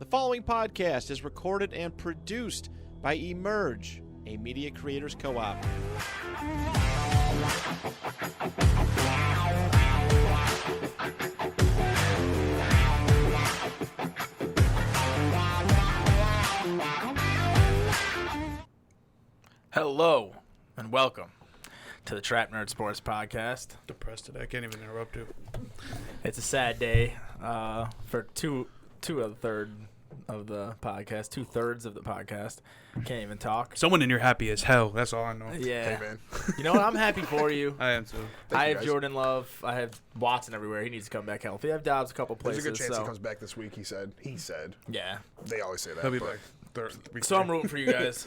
The following podcast is recorded and produced by Emerge, a media creators co-op. Hello and welcome to the TrapNerd Sports Podcast. Depressed today. I can't even interrupt you. It's a sad day for two thirds of the podcast. Can't even talk. Someone in here happy as hell. That's all I know. Yeah. Hey, man. You know what? I'm happy for you. I am too. I have Jordan Love. I have Watson everywhere. He needs to come back healthy. I have Dobbs a couple places. There's a good chance he comes back this week, he said. Yeah. They always say that. He'll be but- back. So I'm rooting for you guys.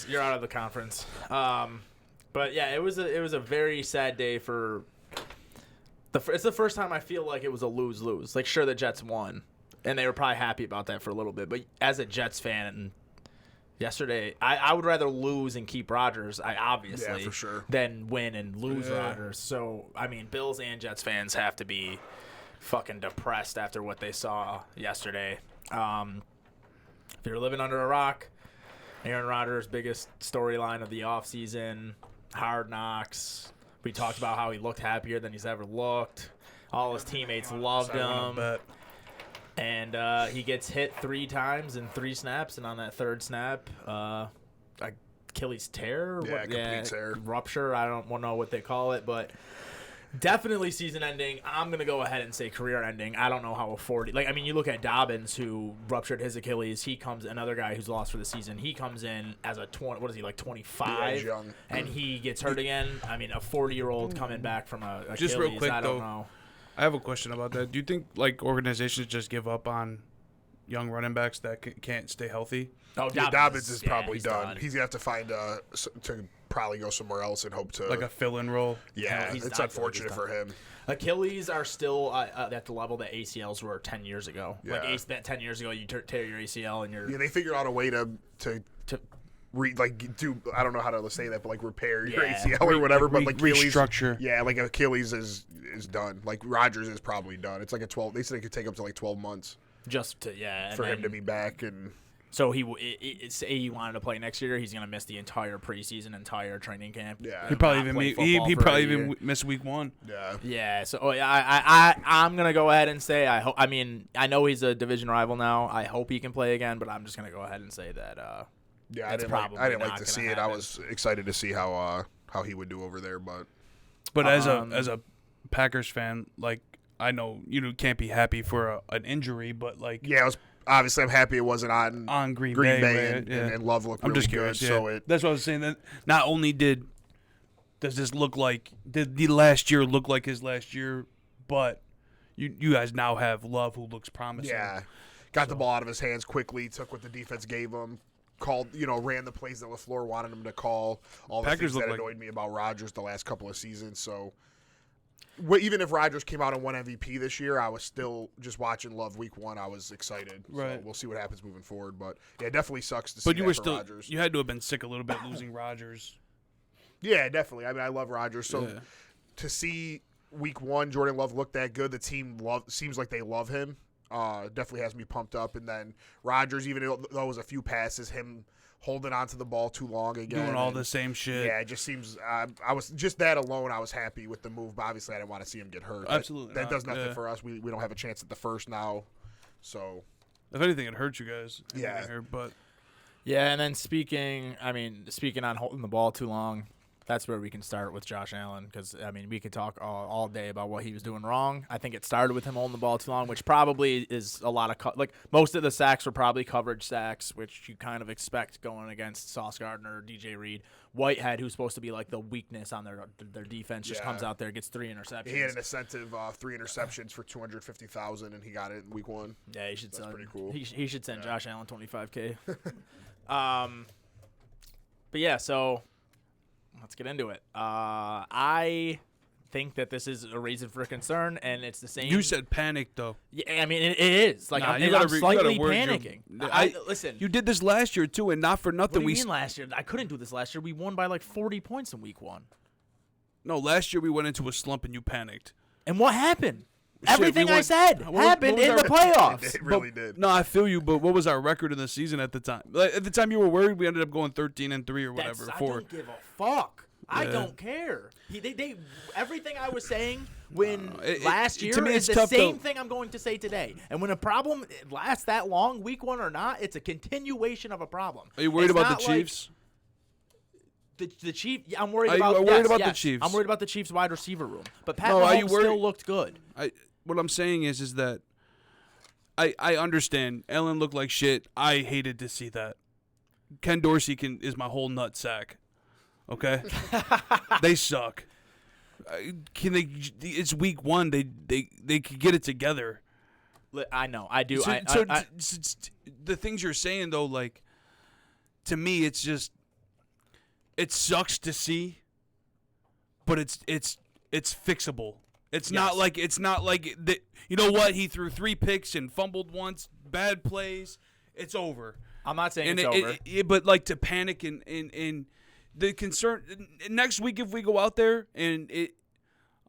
You're out of the conference. But yeah, it was a very sad day for it's the first time I feel like it was a lose-lose. Like, sure, the Jets won, and they were probably happy about that for a little bit. But as a Jets fan, yesterday, I would rather lose and keep Rodgers, obviously, Yeah, for sure. than win and lose Rodgers. So, I mean, Bills and Jets fans have to be fucking depressed after what they saw yesterday. If you're living under a rock, Aaron Rodgers' biggest storyline of the offseason, Hard Knocks. We talked about how he looked happier than he's ever looked. All his teammates loved him. And he gets hit 3 times in 3 snaps, and on that third snap, Achilles tear? Yeah, complete tear. Rupture. I don't know what they call it, but definitely season ending. I'm going to go ahead and say career ending. I don't know how a 40. You look at Dobbins, who ruptured his Achilles. He comes, another guy who's lost for the season. He comes in as a 20. What is he, like 25? Yeah, young. And he gets hurt again. I mean, a 40-year-old coming back from a Achilles. Just real quick, I don't know. I have a question about that. Do you think organizations just give up on young running backs that can't stay healthy? Oh, Dobbins is probably he's done. He's gonna have to find to probably go somewhere else and hope to Like a fill-in role? Yeah, he's it's not- unfortunate he's for him. Achilles are still at the level that ACLs were 10 years ago. Yeah. Like 10 years ago, you tear your ACL and you're Yeah, they figured out a way to do. I don't know how to say that, but like repair your Yeah. ACL or whatever. But like Achilles, restructure. Yeah, like Achilles is done. Like Rodgers is probably done. It's like a 12. They said it could take up to like 12 months just to and for him then- to be back and. So say he wanted to play next year, he's gonna miss the entire preseason, entire training camp. Yeah. He probably Not play football even for a probably year. even miss week 1. Yeah. Yeah. So I'm gonna go ahead and say I hope. I mean, I know he's a division rival now. I hope he can play again, but I'm just gonna go ahead and say that. Yeah, I That's didn't probably like not to see gonna it. I happen. was excited to see how he would do over there, but As a Packers fan, like, I know you can't be happy for an injury, but like yeah, obviously I'm happy it wasn't on Green Bay right? and Love looked I'm really just curious. good. Yeah. So That's what I was saying. That not only does this look like did the last year look like his last year, but you guys now have Love who looks promising. yeah, got the ball out of his hands quickly, took what the defense gave him, called ran the plays that LaFleur wanted him to call. All the Packers things that look annoyed me about Rodgers the last couple of seasons. So even if Rodgers came out and won MVP this year, I was still just watching Love week 1. I was excited. Right. So we'll see what happens moving forward. But yeah, it definitely sucks to see But you that were for still Rodgers. you had to have been sick a little bit losing Rodgers. Yeah, definitely. I mean, I love Rodgers. So Yeah. to see week 1 Jordan Love look that good, the team seems like they love him. Definitely has me pumped up. And then Rodgers, even though it was a few passes, him holding onto the ball too long again. Doing all the same shit. Yeah, it just seems I was just that alone. I was happy with the move. But obviously, I didn't want to see him get hurt. Absolutely That not. does nothing Yeah. for us. We don't have a chance at the first now. So If anything, it hurts you guys. Yeah. But Yeah, and then speaking on holding the ball too long, that's where we can start with Josh Allen because, I mean, we could talk all day about what he was doing wrong. I think it started with him holding the ball too long, which probably is a lot of most of the sacks were probably coverage sacks, which you kind of expect going against Sauce Gardner or DJ Reed. Whitehead, who's supposed to be like the weakness on their defense, just comes out there, gets 3 interceptions. he had an incentive 3 interceptions for $250,000, and he got it in week 1. Yeah, he should That's send. pretty cool. He should send Josh Allen $25K. But yeah, so let's get into it. I think that this is a reason for concern, and it's the same. you said panic though. Yeah, I mean it is. Like Nah, I'm, you I'm gotta slightly word panicking. Listen, You did this last year too, and not for what nothing. do you mean last year? I couldn't do this last year. We won by like 40 points in week 1. No, last year we went into a slump and you panicked. And what happened? Everything I said happened in the playoffs. It really did. No, I feel you, but what was our record in the season at the time? Like, at the time you were worried, we ended up going 13-3 or whatever. I don't give a fuck. I don't care. Everything I was saying last year is the same thing I'm going to say today. And when a problem lasts that long, week 1 or not, it's a continuation of a problem. Are you worried about the Chiefs? The Chiefs. I'm worried about. Are you worried about the Chiefs? I'm worried about the Chiefs' wide receiver room. But Pat Mahomes still looked good. What I'm saying is that I understand. Allen looked like shit. I hated to see that. Ken Dorsey is my whole nut sack. Okay, they suck. Can they? It's week 1. They could get it together. I know. I do. The things you're saying though, like to me, it's just it sucks to see, but it's fixable. It's not like you know what? He threw 3 picks and fumbled once. Bad plays. It's over. I'm not saying it's over. But like to panic and the concern next week if we go out there and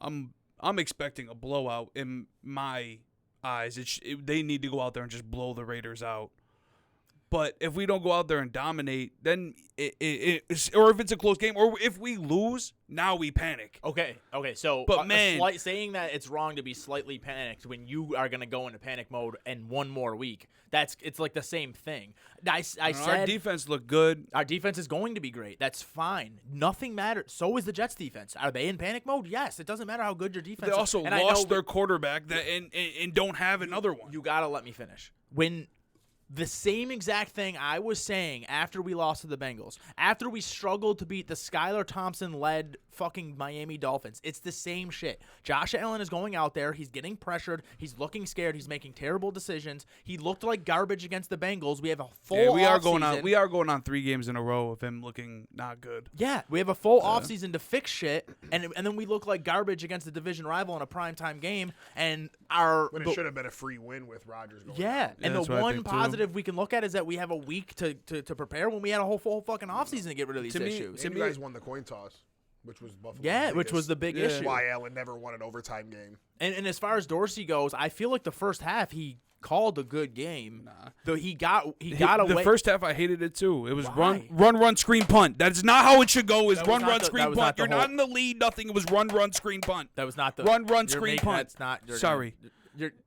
I'm expecting a blowout in my eyes. They need to go out there and just blow the Raiders out. But if we don't go out there and dominate, then or if it's a close game, or if we lose, now we panic. Okay. So, but saying that it's wrong to be slightly panicked when you are going to go into panic mode in one more week, it's like the same thing. I said our defense looked good. Our defense is going to be great. That's fine. Nothing matters. So is the Jets' defense. Are they in panic mode? Yes. It doesn't matter how good your defense is. They also lost their quarterback and don't have another one. You got to let me finish. When the same exact thing I was saying after we lost to the Bengals, after we struggled to beat the Skylar Thompson-led fucking Miami Dolphins. It's the same shit. Josh Allen is going out there. He's getting pressured. He's looking scared. He's making terrible decisions. He looked like garbage against the Bengals. We have a full we are going on 3 games in a row of him looking not good. Yeah, we have a full offseason to fix shit, and then we look like garbage against the division rival in a primetime game. And when it should have been a free win with Rodgers going out. And the one positive we can look at is that we have a week to prepare when we had a whole full fucking offseason to get rid of these issues. And you guys won the coin toss, which was Buffalo. Yeah, which was the big issue. Why Allen never won an overtime game. And as far as Dorsey goes, I feel like the first half he called a good game. Though he got away. The first half I hated it too. It was run, screen, punt. That is not how it should go. Is run, screen, punt. You're not in the lead. Nothing. It was run, screen, punt. That was not the run, screen, punt. That's not. Sorry.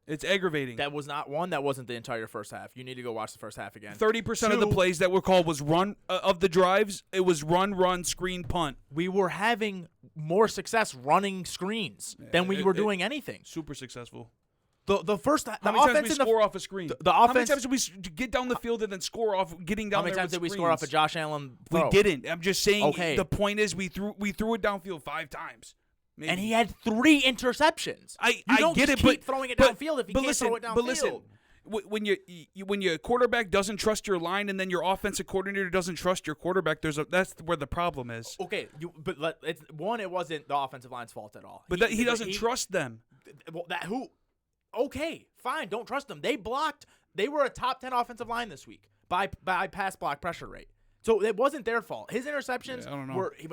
It's aggravating. That was not one. That wasn't the entire first half. You need to go watch the first half again. 30% of the plays that were called was run of the drives. It was run, screen, punt. We were having more success running screens than we were doing anything. Super successful. The first how many times did we score off a screen? The offense. How many times did we get down the field and then score off getting down? How many times did we score off a Josh Allen throw? We didn't. I'm just saying. Okay. The point is we threw it downfield 5 times. Maybe. And he had 3 interceptions. I don't get just it, keep throwing it downfield if you can't throw it downfield. But listen, when your quarterback doesn't trust your line and then your offensive coordinator doesn't trust your quarterback, that's where the problem is. Okay, it wasn't the offensive line's fault at all. But he doesn't trust them. Well, okay, fine, don't trust them. They were a top 10 offensive line this week by pass block pressure rate. So it wasn't their fault. His interceptions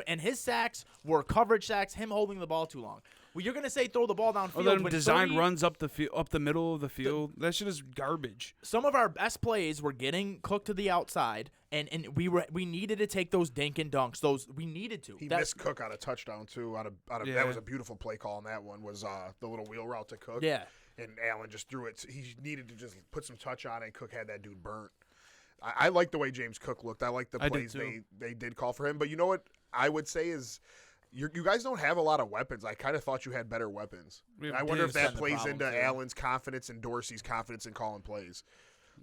and his sacks were coverage sacks, him holding the ball too long. Well, you're going to say throw the ball downfield. Or let him design runs up the middle of the field. That shit is garbage. Some of our best plays were getting cooked to the outside, and we needed to take those dink and dunks. We needed to. He missed Cook on a touchdown too. That was a beautiful play call on that one. Was the little wheel route to Cook. Yeah. And Allen just threw it. He needed to just put some touch on it, and Cook had that dude burnt. I like the way James Cook looked. I like the plays they did call for him. But you know what I would say is you guys don't have a lot of weapons. I kind of thought you had better weapons. I wonder if that plays into Allen's confidence and Dorsey's confidence in calling plays.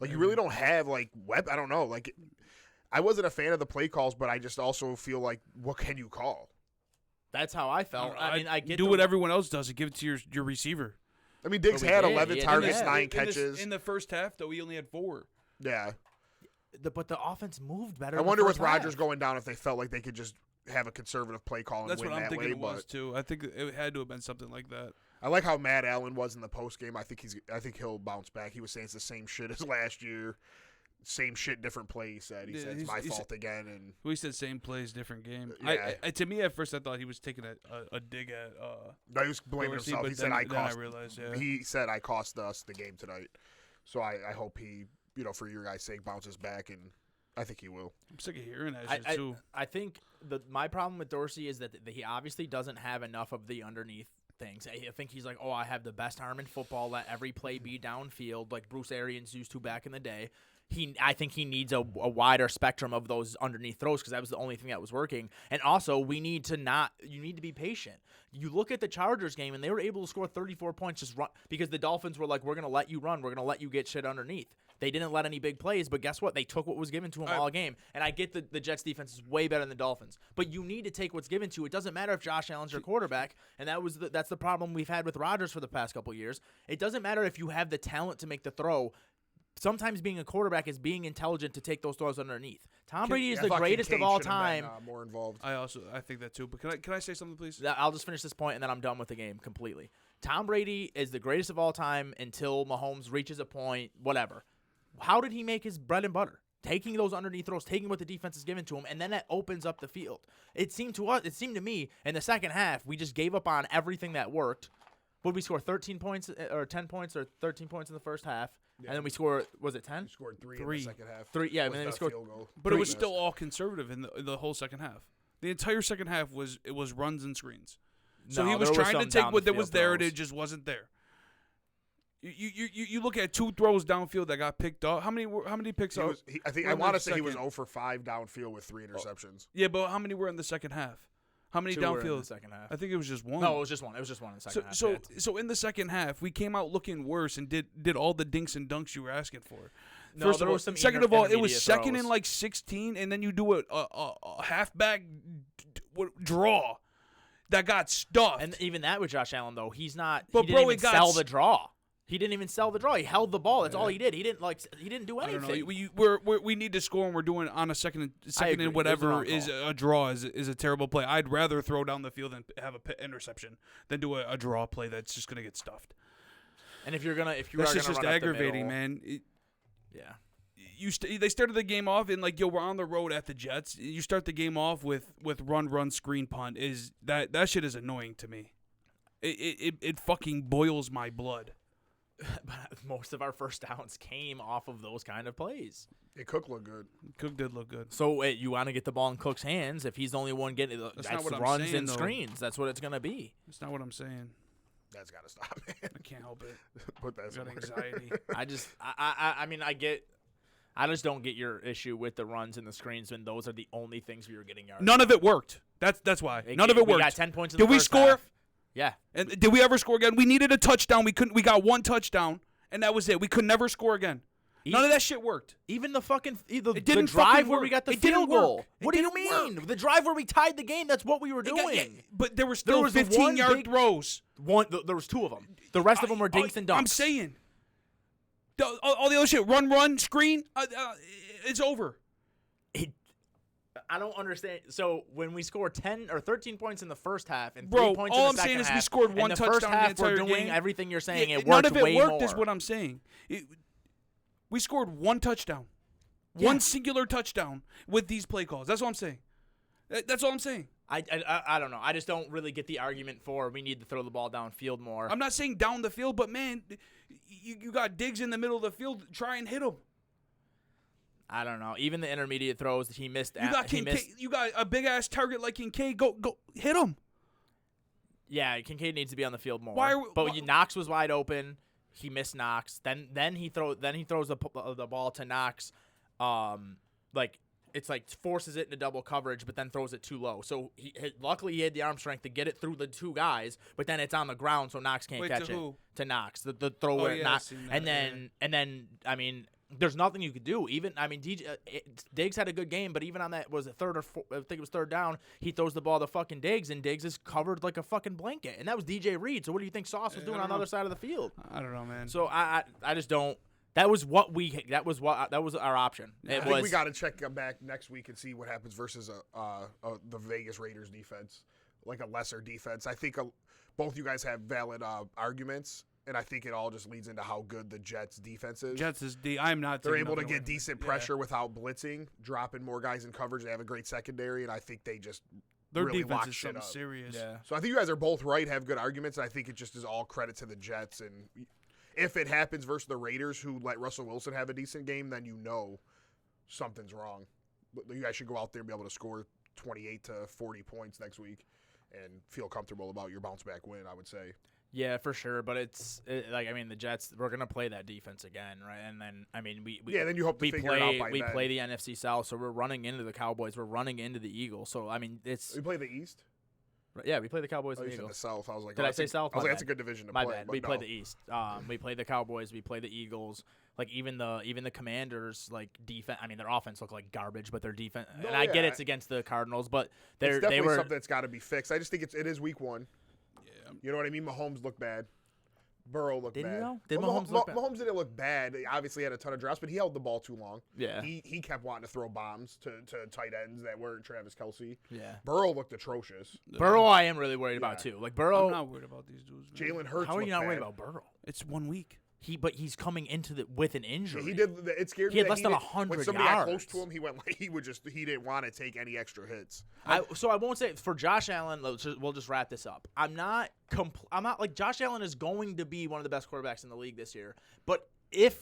Like, you really don't have, I don't know. Like, I wasn't a fan of the play calls, but I just also feel like, what can you call? That's how I felt. I get what everyone else does and give it to your receiver. I mean, Diggs had 11 targets, 9 catches. In the first half, though, he only had 4. Yeah. But the offense moved better. I wonder with Rodgers going down if they felt like they could just have a conservative play call and win that way. That's what I'm thinking it was, too. I think it had to have been something like that. I like how mad Allen was in the postgame. I think he'll bounce back. He was saying it's the same shit as last year. same shit, different play. He said it's my fault again. And we said same plays, different game. Yeah. To me, at first, I thought he was taking a dig at. No, he was blaming Dorsey, himself. but He said then I realized, yeah. He said I cost us the game tonight. So I hope he, for your guys' sake, bounces back, and I think he will. I'm sick of hearing that shit too. I think my problem with Dorsey is that he obviously doesn't have enough of the underneath things. I think he's like, oh, I have the best arm in football. Let every play be downfield, like Bruce Arians used to back in the day. I think he needs a wider spectrum of those underneath throws because that was the only thing that was working. And also, you need to be patient. You look at the Chargers game, and they were able to score 34 points just run because the Dolphins were like, we're going to let you run. We're going to let you get shit underneath. They didn't let any big plays, but guess what? They took what was given to them all game. And I get the Jets defense is way better than the Dolphins, but you need to take what's given to you. It doesn't matter if Josh Allen's your quarterback, and that's the problem we've had with Rodgers for the past couple of years. It doesn't matter if you have the talent to make the throw. Sometimes being a quarterback is being intelligent to take those throws underneath. Tom Brady is the greatest of all time. More involved. I think that too. But can I say something, please? I'll just finish this point, and then I'm done with the game completely. Tom Brady is the greatest of all time until Mahomes reaches a point, whatever. How did he make his bread and butter? Taking those underneath throws, taking what the defense is given to him, and then that opens up the field. It seemed to me, in the second half, we just gave up on everything that worked. Would we score 13 points or 10 points or 13 points in the first half? Yeah. And then we scored, was it 10? We scored three in the second half. Three, yeah, and then we scored. But it was still all conservative in the whole second half. The entire second half was runs and screens. So he was trying to take what was there, and it just wasn't there. You look at 2 throws downfield that got picked up. How many picks up? I want to say he was 0 for 5 downfield with 3 interceptions. Yeah, but how many were in the second half? How many 2 downfield? were in the second half. I think it was just 1. No, it was just 1. It was just 1 in the second half. So in the second half, we came out looking worse and did all the dinks and dunks you were asking for. No, First there of all, was some second of all, it was second throws. and like 16, and then you do a halfback draw that got stuffed. And even that with Josh Allen though, he's not. But he didn't even sell the draw. He didn't even sell the draw. He held the ball. That's all he did. He didn't do anything. I don't know. We need to score, and we're doing on a second and whatever is a draw is a terrible play. I'd rather throw down the field and have a interception than do a draw play that's just gonna get stuffed. And if you that's just aggravating, man. Yeah. They started the game off and like, we're on the road at the Jets. You start the game off with run screen punt. Is that shit is annoying to me. It fucking boils my blood. But most of our first downs came off of those kind of plays. Yeah, Cook looked good. Cook did look good. So you want to get the ball in Cook's hands. If he's the only one getting it, that's runs saying, and though. screens. That's what it's going to be. That's not what I'm saying. That's got to stop, man. I can't help it. Put that I got somewhere. anxiety. I just don't get your issue with the runs and the screens when those are the only things we were getting yards. None of it worked. That's why. None of it worked. We got 10 points in did the first we score? half. Yeah. And did we ever score again? We needed a touchdown. We couldn't. We got 1 touchdown, and that was it. We could never score again. None of that shit worked. Even the It didn't the drive where work. we got the It didn't field goal. work. What do you mean? The drive where we tied the game, that's what we were doing. But there were still was 15-yard throws. There was 2 of them. The rest of them were dinks and dunks. I'm saying. All the other shit, run, screen, it's over. I don't understand. So when we scored 10 or 13 points in the first half and 3 Bro, points all in I'm the second saying is half, we scored 1 in the touchdown first half, the entire we're doing game. everything you're saying. It none worked of it way worked more. is what I'm saying. We scored 1 touchdown. Yeah. 1 singular touchdown with these play calls. That's all I'm saying. That's all I'm saying. I don't know. I just don't really get the argument for we need to throw the ball downfield more. I'm not saying down the field, but, man, you got Diggs in the middle of the field. Try and hit him. I don't know. Even the intermediate throws that he missed. You got a big-ass target like Kincaid. Go hit him. Yeah, Kincaid needs to be on the field more. Knox was wide open. He missed Knox. Then he throws the ball to Knox. It's like forces it into double coverage, but then throws it too low. So luckily he had the arm strength to get it through the 2 guys, but then it's on the ground, so Knox can't catch it. Who? To Knox, the throw where Knox, and then I mean, there's nothing you could do. Even Diggs had a good game, but even on that was a third or fourth, I think it was third down, he throws the ball to fucking Diggs, and Diggs is covered like a fucking blanket, and that was DJ Reed. So what do you think Sauce was doing on the other side of the field? I don't know, man. So I just don't. That was our option. I think we got to check back next week and see what happens versus the Vegas Raiders defense, like a lesser defense. I think both you guys have valid arguments, and I think it all just leads into how good the Jets' defense is. Jets is I'm not. They're taking able to nothing away get from it. decent pressure without blitzing, dropping more guys in coverage. They have a great secondary, and I think they just Their really defense lock is shit something up. serious. Yeah. So I think you guys are both right, have good arguments, and I think it just is all credit to the Jets. And if it happens versus the Raiders, who let Russell Wilson have a decent game, then you know something's wrong. But you guys should go out there and be able to score 28 to 40 points next week and feel comfortable about your bounce-back win, I would say. Yeah, for sure. But the Jets, we're going to play that defense again, right? And then, then you hope to figure it out by we then. play the NFC South, so we're running into the Cowboys. We're running into the Eagles. So, it's... We play the East? Yeah, we play the Cowboys Oh, and you the said the Eagles. South. I was like, Did I say South? I was My like, that's a bad. good division to My play. bad. But We play no. the East. We play the Cowboys. We play the Eagles. Like even the Commanders, like defense. I mean, their offense looked like garbage, but their defense. No, and I get yeah. it's against the Cardinals, but It's they definitely were. something that's got to be fixed. I just think it is week one. Yeah. You know what I mean? Mahomes looked bad. Burrow looked Did he bad. though? Did Well, Mahomes look bad? Mahomes didn't look bad. He obviously had a ton of drops, but he held the ball too long. Yeah. He kept wanting to throw bombs to tight ends that weren't Travis Kelce. Yeah. Burrow looked atrocious. Burrow, I am really worried about too. Like Burrow. I'm not worried about these dudes. Man. Jalen Hurts. How are you looked not bad. worried about Burrow? It's 1 week. But he's coming into with an injury. He did. It scared He me. had that less than did- 100 When somebody got close yards. to him, he went like he didn't want to take any extra hits. So I won't say for Josh Allen. We'll just wrap this up. I'm not like Josh Allen is going to be one of the best quarterbacks in the league this year. But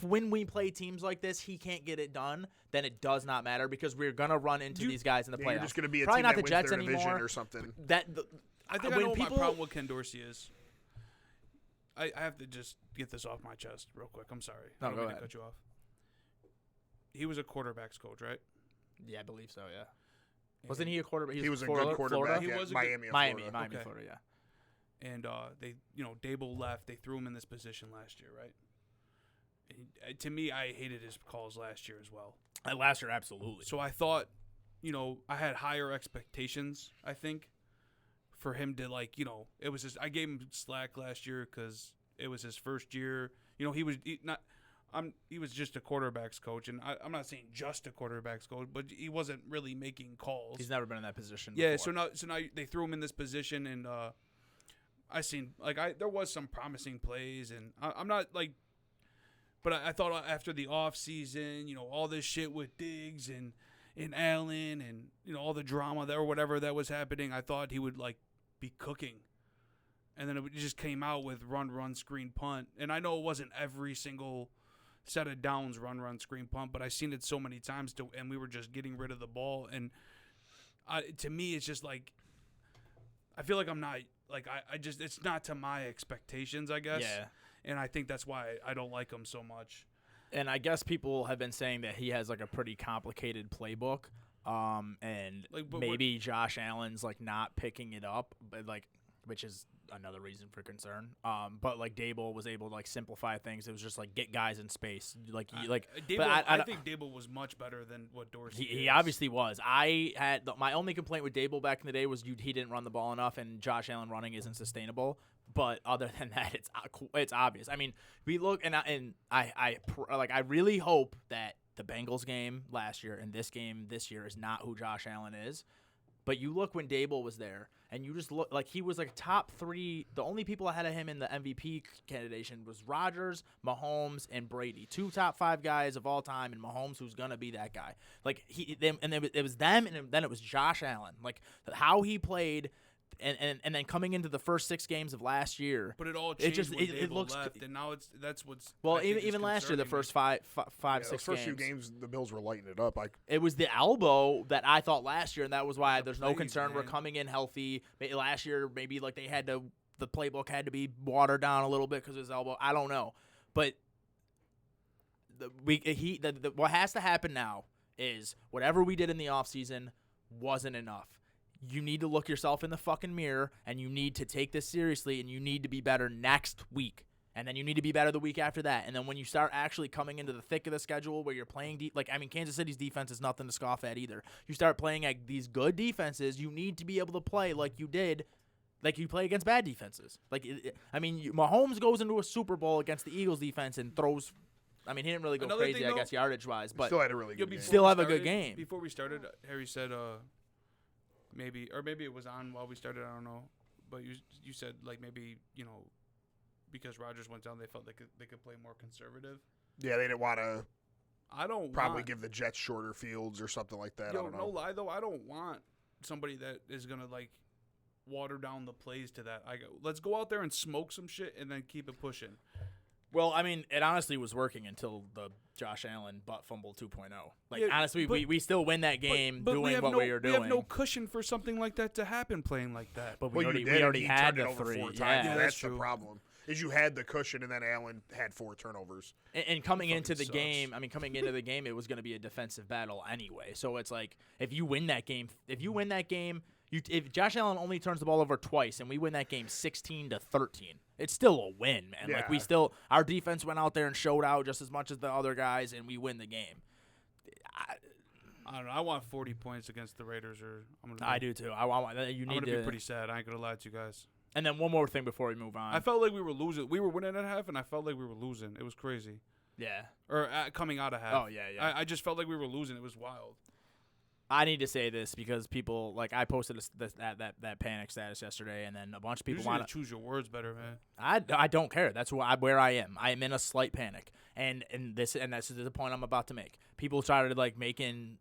when we play teams like this, he can't get it done, then it does not matter because we're gonna run into these guys in the Yeah, playoffs. you're just going to be a Probably team not that the wins Jets their division anymore. or something. I think I when know people, what my problem with Ken Dorsey is. I have to just get this off my chest real quick. I'm sorry. No, I don't go mean ahead. to cut you off. He was a quarterback's coach, right? Yeah, I believe so. Yeah. Wasn't he a quarterback? He was a Florida- good quarterback Florida? He at was a Miami. Miami, Okay. Florida. Yeah. And they, Dable left. They threw him in this position last year, right? To me, I hated his calls last year as well. Last year, absolutely. So I thought, I had higher expectations, I think, for him to it was just I gave him slack last year because it was his first year. He was just a quarterback's coach, and I'm not saying just a quarterback's coach, but he wasn't really making calls. He's never been in that position. Yeah, before. so now they threw him in this position, and I seen there was some promising plays, and I'm not like, but I thought after the off season, all this shit with Diggs and Allen, and all the drama there or whatever that was happening, I thought he would be cooking, and then it just came out with run, screen, punt, and I know it wasn't every single set of downs run, screen, punt, but I seen it so many times and we were just getting rid of the ball, and to me it's just I feel like I'm not I just it's not to my expectations, I guess. Yeah. And I think that's why I don't like him so much. And I guess people have been saying that he has a pretty complicated playbook. And But maybe Josh Allen's not picking it up, but which is another reason for concern. But Dable was able to simplify things. It was just get guys in space. Dable, but I think Dable was much better than what Dorsey is. He obviously was. I had my only complaint with Dable back in the day was he didn't run the ball enough, and Josh Allen running isn't sustainable. But other than that, it's obvious. I mean, we look and I really hope that the Bengals game last year and this game this year is not who Josh Allen is. But you look when Dable was there, and you just look he was top 3. The only people ahead of him in the MVP candidation was Rodgers, Mahomes, and Brady. 2 top 5 guys of all time, and Mahomes, who's gonna be that guy. It was them, and then it was Josh Allen. How he played. And then coming into the first 6 games of last year, But it all changed when Dable looks left, and now that's what's well. I think is Even last year, the concerning first me. five, Those 6 first few games, games, the Bills were lighting it up. it was the elbow that I thought last year, and that was why there's no plays, concern. We're man. coming in healthy. Last year, maybe they had to, the playbook had to be watered down a little bit because of his elbow. I don't know, but what has to happen now is whatever we did in the offseason wasn't enough. You need to look yourself in the fucking mirror, and you need to take this seriously, and you need to be better next week. And then you need to be better the week after that. And then when you start actually coming into the thick of the schedule where you're playing Kansas City's defense is nothing to scoff at either. You start playing at these good defenses, you need to be able to play like you did, like you play against bad defenses. Mahomes goes into a Super Bowl against the Eagles defense and throws. He didn't really go Another crazy, thing, I guess, yardage-wise. But Still had a really good game. Still have a good game. Before we started, Harry said maybe it was on while we started. I don't know, but you said maybe because Rodgers went down, they felt they could play more conservative. Yeah, they didn't want to probably give the Jets shorter fields or something like that. I Yo, don't know. no lie though, I don't want somebody that is gonna like water down the plays to that. Let's go out there and smoke some shit and then keep it pushing. Well, I mean, it honestly was working until the Josh Allen butt fumble 2.0. Like, Yeah, honestly, but- we still win that game but doing what we were doing. We have no cushion for something like that to happen playing like that. But Well, we you already did. had He turned the it over 3. 4 times. Yeah. that's That's the true. problem. Is you had the cushion, and then Allen had 4 turnovers. And coming into the sucks. game, it was going to be a defensive battle anyway. So it's like, if you win that game, if Josh Allen only turns the ball over twice and we win that game 16-13, it's still a win, man. Yeah. Like our defense went out there and showed out just as much as the other guys, and we win the game. I don't know. I want 40 points against the Raiders, or I do too. I'm gonna be pretty sad. I ain't gonna lie to you guys. And then one more thing before we move on. I felt like we were losing. We were winning at half, and I felt like we were losing. It was crazy. Yeah. Or coming out of half. Oh, yeah. I just felt like we were losing. It was wild. I need to say this because people, like, I posted that panic status yesterday, and then a bunch of people want want to choose your words better, man. I don't care. That's where I am. I am in a slight panic, and this is the point I'm about to make. People started like making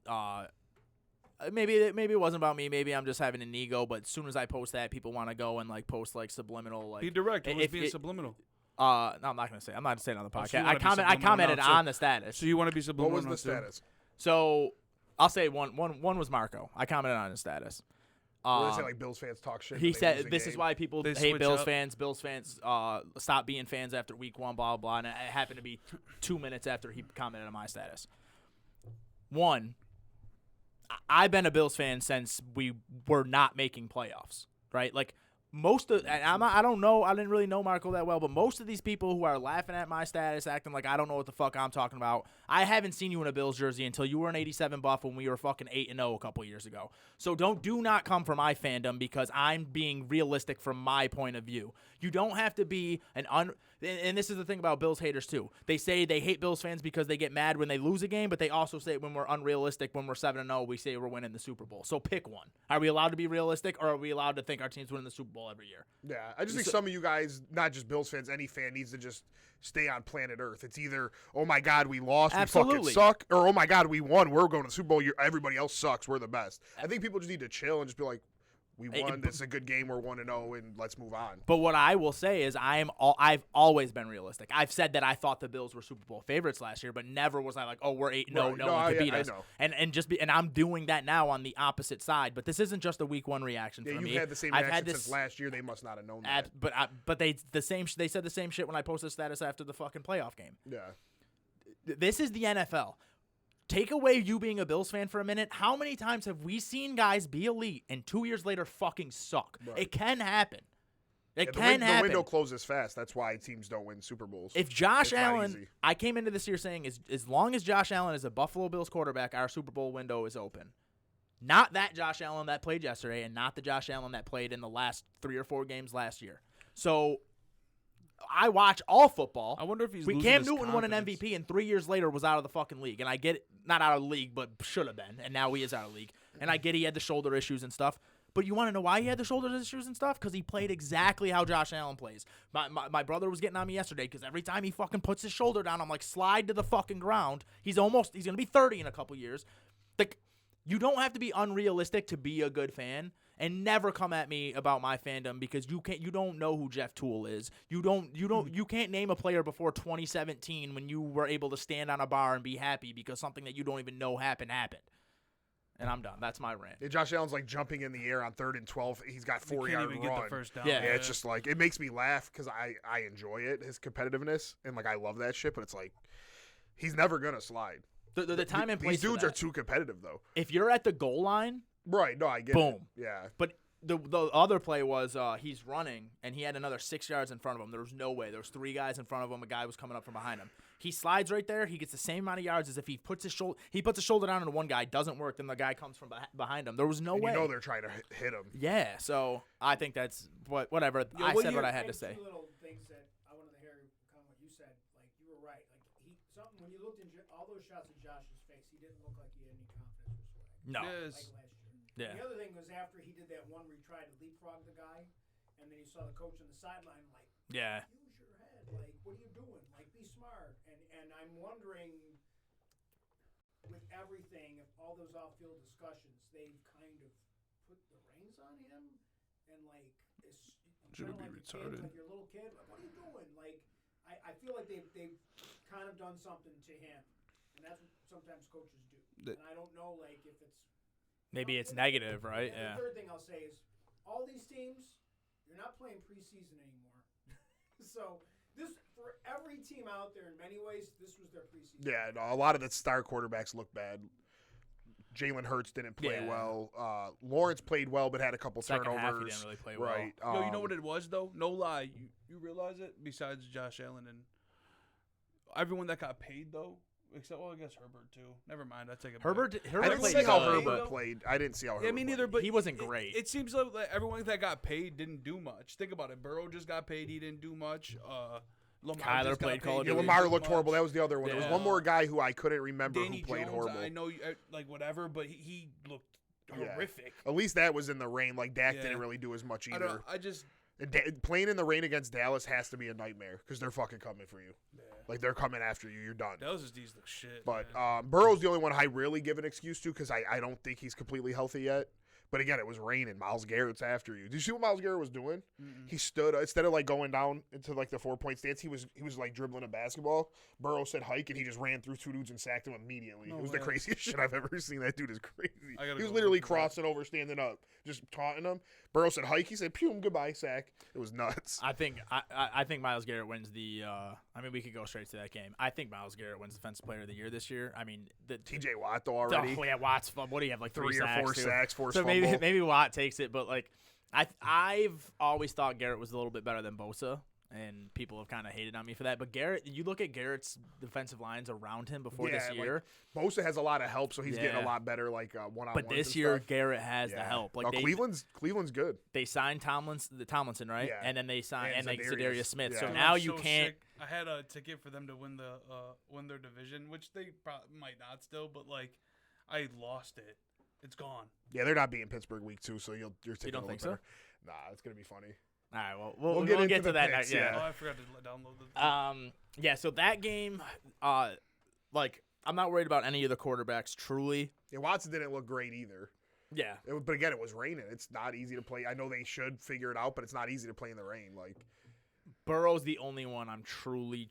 maybe it wasn't about me. Maybe I'm just having an ego. But as soon as I post that, people want to go and like post like subliminal. Like, Be direct. It was being subliminal. No, I'm not gonna say. I'm not saying it on the Oh, so podcast. you wanna be I subliminal commented now, too. on the status. So you want to be What subliminal? was the now, too? status? So I'll say one was Marco. I commented on his status. They say like Bills fans talk shit. He when they lose said a this game. is why people They hate switch Bills up. fans. Bills fans stop being fans after week 1, blah, blah, blah. And it happened to be 2 minutes after he commented on my status. One, I've been a Bills fan since we were not making playoffs, right? Like, I don't know, I didn't really know Marco that well, but most of these people who are laughing at my status, acting like I don't know what the fuck I'm talking about, I haven't seen you in a Bills jersey until you were an 87 buff when we were fucking 8-0 a couple years ago. So do not come for my fandom because I'm being realistic from my point of view. You don't have to be and this is the thing about Bills haters too. They say they hate Bills fans because they get mad when they lose a game, but they also say when we're unrealistic, when we're 7-0, we say we're winning the Super Bowl. So pick one. Are we allowed to be realistic, or are we allowed to think our team's winning the Super Bowl every year? Yeah, I just think some of you guys, not just Bills fans, any fan needs to just stay on planet Earth. It's either, oh my God, we lost, we Absolutely. fucking suck, or oh my God, we won, we're going to the Super Bowl, everybody else sucks, we're the best. I think people just need to chill and just be like, we won, it's a good game, we're 1-0, and let's move on. But what I will say is I've always been realistic. I've said that I thought the Bills were Super Bowl favorites last year, but never was I like, oh, we're 8-0, Right. no one could beat I us. know. And I'm doing that now on the opposite side. But this isn't just a week 1 reaction Yeah, for you've me. had the same I've reaction had this, since last year, they must not have known that. But they said the same shit when I posted status after the fucking playoff game. Yeah. This is the NFL. Take away you being a Bills fan for a minute. How many times have we seen guys be elite and 2 years later fucking suck? Right. It can happen. It Yeah, can the happen. window closes fast. That's why teams don't win Super Bowls. If Josh It's not Allen, easy. I came into this year saying as long as Josh Allen is a Buffalo Bills quarterback, our Super Bowl window is open. Not that Josh Allen that played yesterday and not the Josh Allen that played in the last 3 or 4 games last year. So I watch all football. I wonder if he's Cam losing his Newton won an confidence. MVP and 3 years later was out of the fucking league. And I get it, not out of the league, but should have been. And now he is out of the league. And I get he had the shoulder issues and stuff. But you want to know why he had the shoulder issues and stuff? Because he played exactly how Josh Allen plays. My brother was getting on me yesterday because every time he fucking puts his shoulder down, I'm like, slide to the fucking ground. He's going to be 30 in a couple years. Like, you don't have to be unrealistic to be a good fan. And never come at me about my fandom because you don't know who Jeff Toole is. You can't name a player before 2017 when you were able to stand on a bar and be happy because something that you don't even know happened. And I'm done. That's my rant. Yeah, Josh Allen's like jumping in the air on 3rd and 12. He's got 4 Can't yard even run. get the first down. Yeah. Yeah, it's just like it makes me laugh because I enjoy it, his competitiveness, and like I love that shit. But it's like he's never gonna slide. The time and place. These dudes for are that. too competitive though. If you're at the goal line, Right? No, I get it. Boom. Yeah. but the other play was he's running and he had another 6 yards in front of him. There was no way. There was 3 guys in front of him. A guy was coming up from behind him. He slides right there. He gets the same amount of yards as if he puts his shoulder down on one guy. Doesn't work. Then the guy comes from behind him. There was no And way. you know they're trying to hit him. Yeah. So I think that's whatever. I well, said what you- I had to And say. Two little things that I wanted to hear, kind of what you said. Like you were right. Like something when you looked in all those shots of Josh's face, he didn't look like he had any confidence or swag. No. Yes. Like last year. Yeah. The other thing was after he did that one where he tried to leapfrog the guy, and then he saw the coach on the sideline like, Yeah. use your what are you doing? Like, be smart. And I'm wondering, with everything, if all those off-field discussions, they've kind of put the reins on him, and like, it's Should kind be of like retarded. like your little kid. Like, what are you doing? Like, I feel like they've kind of done something to him, and that's what sometimes coaches do. And I don't know, like, if it's Maybe it's negative, right? And Yeah. the third thing I'll say is, all these teams, you're not playing preseason anymore. So this, for every team out there, in many ways, this was their preseason. Yeah, no, a lot of the star quarterbacks look bad. Jalen Hurts didn't play Yeah. well. Lawrence played well, but had a couple Second turnovers. half, he didn't really play well. Right. Yo, you know what it was though? No lie, you realize it. Besides Josh Allen and everyone that got paid though, except I guess Herbert too. Never mind, I take it. Herbert back. I Herbert didn't played see how good. Herbert played. I didn't see how Herbert Yeah, me neither. played. But He wasn't great. It seems like everyone that got paid didn't do much. Think about it. Burrow just got paid. He didn't do much. Lamar Kyler just got played paid, Call of he Yeah, Duty. didn't Lamar do looked much. horrible. That was the other one. There was Yeah. one more guy who I couldn't remember Danny who played Jones, horrible. I know, like whatever, but he looked Yeah. horrific. At least that was in the rain. Like Dak Yeah. didn't really do as much I either. don't. I just. And playing in the rain against Dallas has to be a nightmare because they're fucking coming for you. Yeah. Like they're coming after you. You're done. Dallas' D's look shit. But man. Burrow's the only one I really give an excuse to because I don't think he's completely healthy yet. But again, it was raining. Miles Garrett's after you. Did you see what Miles Garrett was doing? He stood instead of like going down into like the 4-point stance. He was like dribbling a basketball. Burrow said hike and he just ran through two dudes and sacked him immediately. No It was the way. craziest shit I've ever seen. That dude is crazy. I gotta He was go literally look at that. crossing over, standing up, just taunting him. Burrow said hike. He said pum, goodbye, sack. It was nuts. I think Myles Garrett wins the. I mean, we could go straight to that game. I think Myles Garrett wins Defensive Player of the Year this year. I mean, the TJ Watt though already. Oh yeah, Watt's fun. What do you have, like 3 or sacks, 4 too? sacks, forced So fumble. maybe Watt takes it, but like I've always thought Garrett was a little bit better than Bosa, and people have kind of hated on me for that. But Garrett, you look at Garrett's defensive lines around him before this like, year. Bosa has a lot of help, so he's getting a Yeah. lot better, like one-on-ones. But this and year, stuff. Garrett has the help. Like No, Cleveland's good. they signed Tomlinson, right? Yeah. And then they signed And and like Zadarius. Zadarius Smith. Yeah. So Dude, now I'm you so can't. sick. I had a ticket for them to win their division, which they might not still, but like I lost it. It's gone. Yeah, they're not beating Pittsburgh week 2, so you're taking don't a think look better. Nah, it's gonna be funny. All right, well, we'll get get, into to the that picks, next. Yeah. Oh, I forgot to download the. Yeah. So that game, like, I'm not worried about any of the quarterbacks. Truly. Yeah, Watson didn't look great either. Yeah. But again, it was raining. It's not easy to play. I know they should figure it out, but it's not easy to play in the rain. Like, Burrow's the only one I'm truly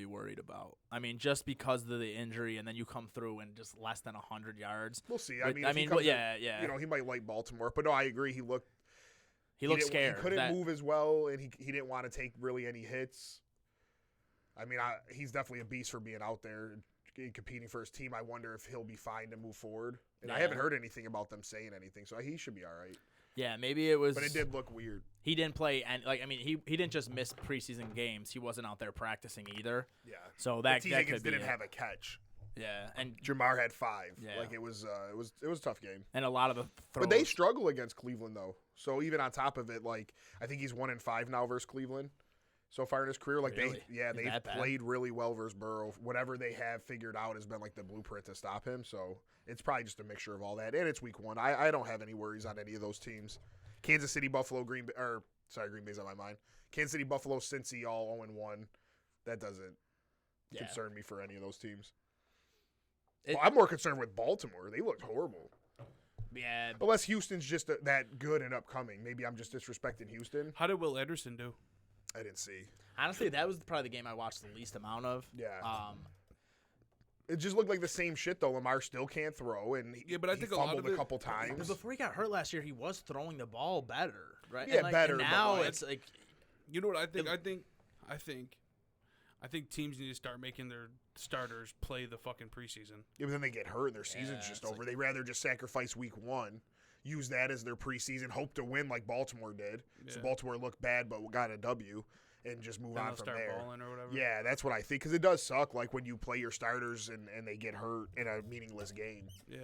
worried about. I mean, just because of the injury, and then you come through and just less than 100 yards. we'll see. But, if he comes yeah. in, you know, he might like Baltimore, but no, I agree. He looked looks scared. He couldn't That- move as well, and he didn't want to take really any hits. I mean, he's definitely a beast for being out there and competing for his team. I wonder if he'll be fine to move forward. And I Yeah. haven't heard anything about them saying anything, so he should be all right. Yeah, maybe it was. But it did look weird. He didn't play, and like I mean, he didn't just miss preseason games. He wasn't out there practicing either. Yeah. So that T. that Higgins could be didn't it. have a catch. Yeah, and Jamar had 5. Yeah. Like it was a tough game. a lot of the throws. But they struggle against Cleveland though. So even on top of it, like I think he's 1-5 now versus Cleveland so far in his career. Like Really? Is they've that bad? played really well versus Burrow. Whatever they have figured out has been like the blueprint to stop him. So it's probably just a mixture of all that. And it's week 1. I don't have any worries on any of those teams. Kansas City, Buffalo, Green Bay's on my mind. Kansas City, Buffalo, Cincy, all 0-1. That doesn't concern me for any of those teams. I'm more concerned with Baltimore. They looked horrible. Yeah, Unless Houston's just that good and upcoming. Maybe I'm just disrespecting Houston. How did Will Anderson do? I didn't see. honestly, that was probably the game I watched the least amount of. Yeah. It just looked like the same shit, though. Lamar still can't throw, and Yeah, but I he think a lot fumbled of it- a couple times. Before he got hurt last year, he was throwing the ball better, right? Yeah, and better, And but now like- it's like You know what I think? I think teams need to start making their starters play the fucking preseason. Yeah, but then they get hurt, and their season's just it's over. They rather just sacrifice week 1, use that as their preseason, hope to win like Baltimore did. So Yeah. Baltimore looked bad, but got a W, and just move Then on they'll from start there. balling or whatever. Yeah, that's what I think, because it does suck, like when you play your starters and they get hurt in a meaningless game. Yeah.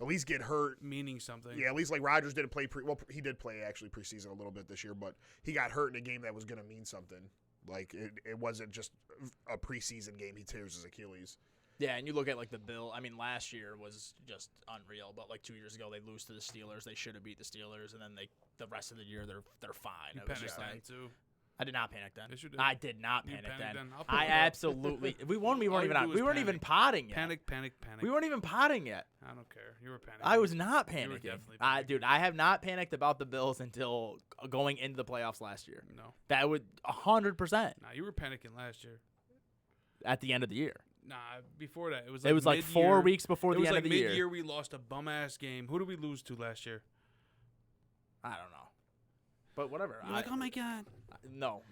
At least get hurt. Meaning something. Yeah, at least like Rodgers didn't play he did play actually preseason a little bit this year, but he got hurt in a game that was going to mean something. Like it wasn't just a preseason game. He tears his Achilles. yeah. And you look at like the Bill. I mean, last year was just unreal. But like 2 years ago, they lose to the Steelers. They should have beat the Steelers, and then the rest of the year they're fine. It was just Penix like, too. I did not panic then. Yes, you did. I did not You panic panicked then. then. I'll put I it up. absolutely. We weren't All even you on. do We is weren't even panic. potting yet. Panic. We weren't even potting yet. I don't care. You were panicking. I was not You were panicking. definitely Dude, panicking. I have not panicked about the Bills until going into the playoffs last year. No. That would 100% Nah, you were panicking last year. at the end of the year. Nah, before that. It was Like 4 weeks before the end of the year. mid-year we lost a bum-ass game. Who did we lose to last year? I don't know. But whatever. You're like, oh my God. No.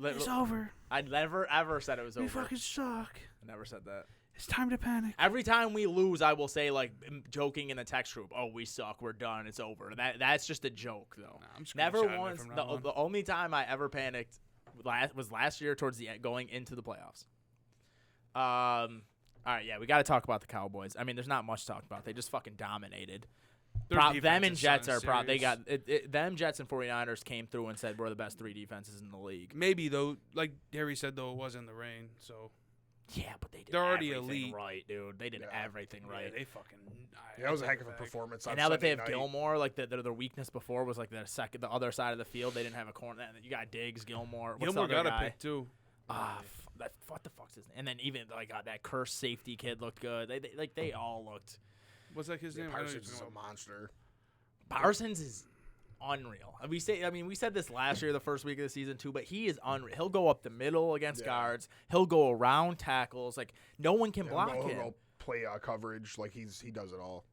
It's over. I never, ever said it was We over. fucking suck. I never said that. It's time to panic. Every time we lose, I will say, like, joking in the text group, oh, we suck, we're done, it's over. That's just a joke, though. I'm Never screenshotting it once. from now on. The only time I ever panicked was last year towards the end, going into the playoffs. All right, yeah, we got to talk about the Cowboys. I mean, there's not much to talk about. They just fucking dominated. Their Them defense and is Jets are something they got serious. them Jets and 49ers came through and said we're the best 3 defenses in the league. Maybe, though, like Harry said, though, it was in the rain, so. Yeah, but they did They're already everything elite. right, dude. They did everything right. Yeah, they fucking. Yeah, that was a heck of a performance. On And now that they Sunday have night. Gilmore, like their weakness before was like the other side of the field. They didn't have a corner. You got Diggs, Gilmore. What's Gilmore the other got a guy? pick, too. What the fuck's his name? And then even like that cursed safety kid looked good. They all looked. What's that kid's name? I know Parsons you're is talking a about. monster. Parsons is unreal. We said this last year, the first week of the season too, but he is unreal. He'll go up the middle against guards. He'll go around tackles. Like no one can block he'll him. go play coverage like he does it all.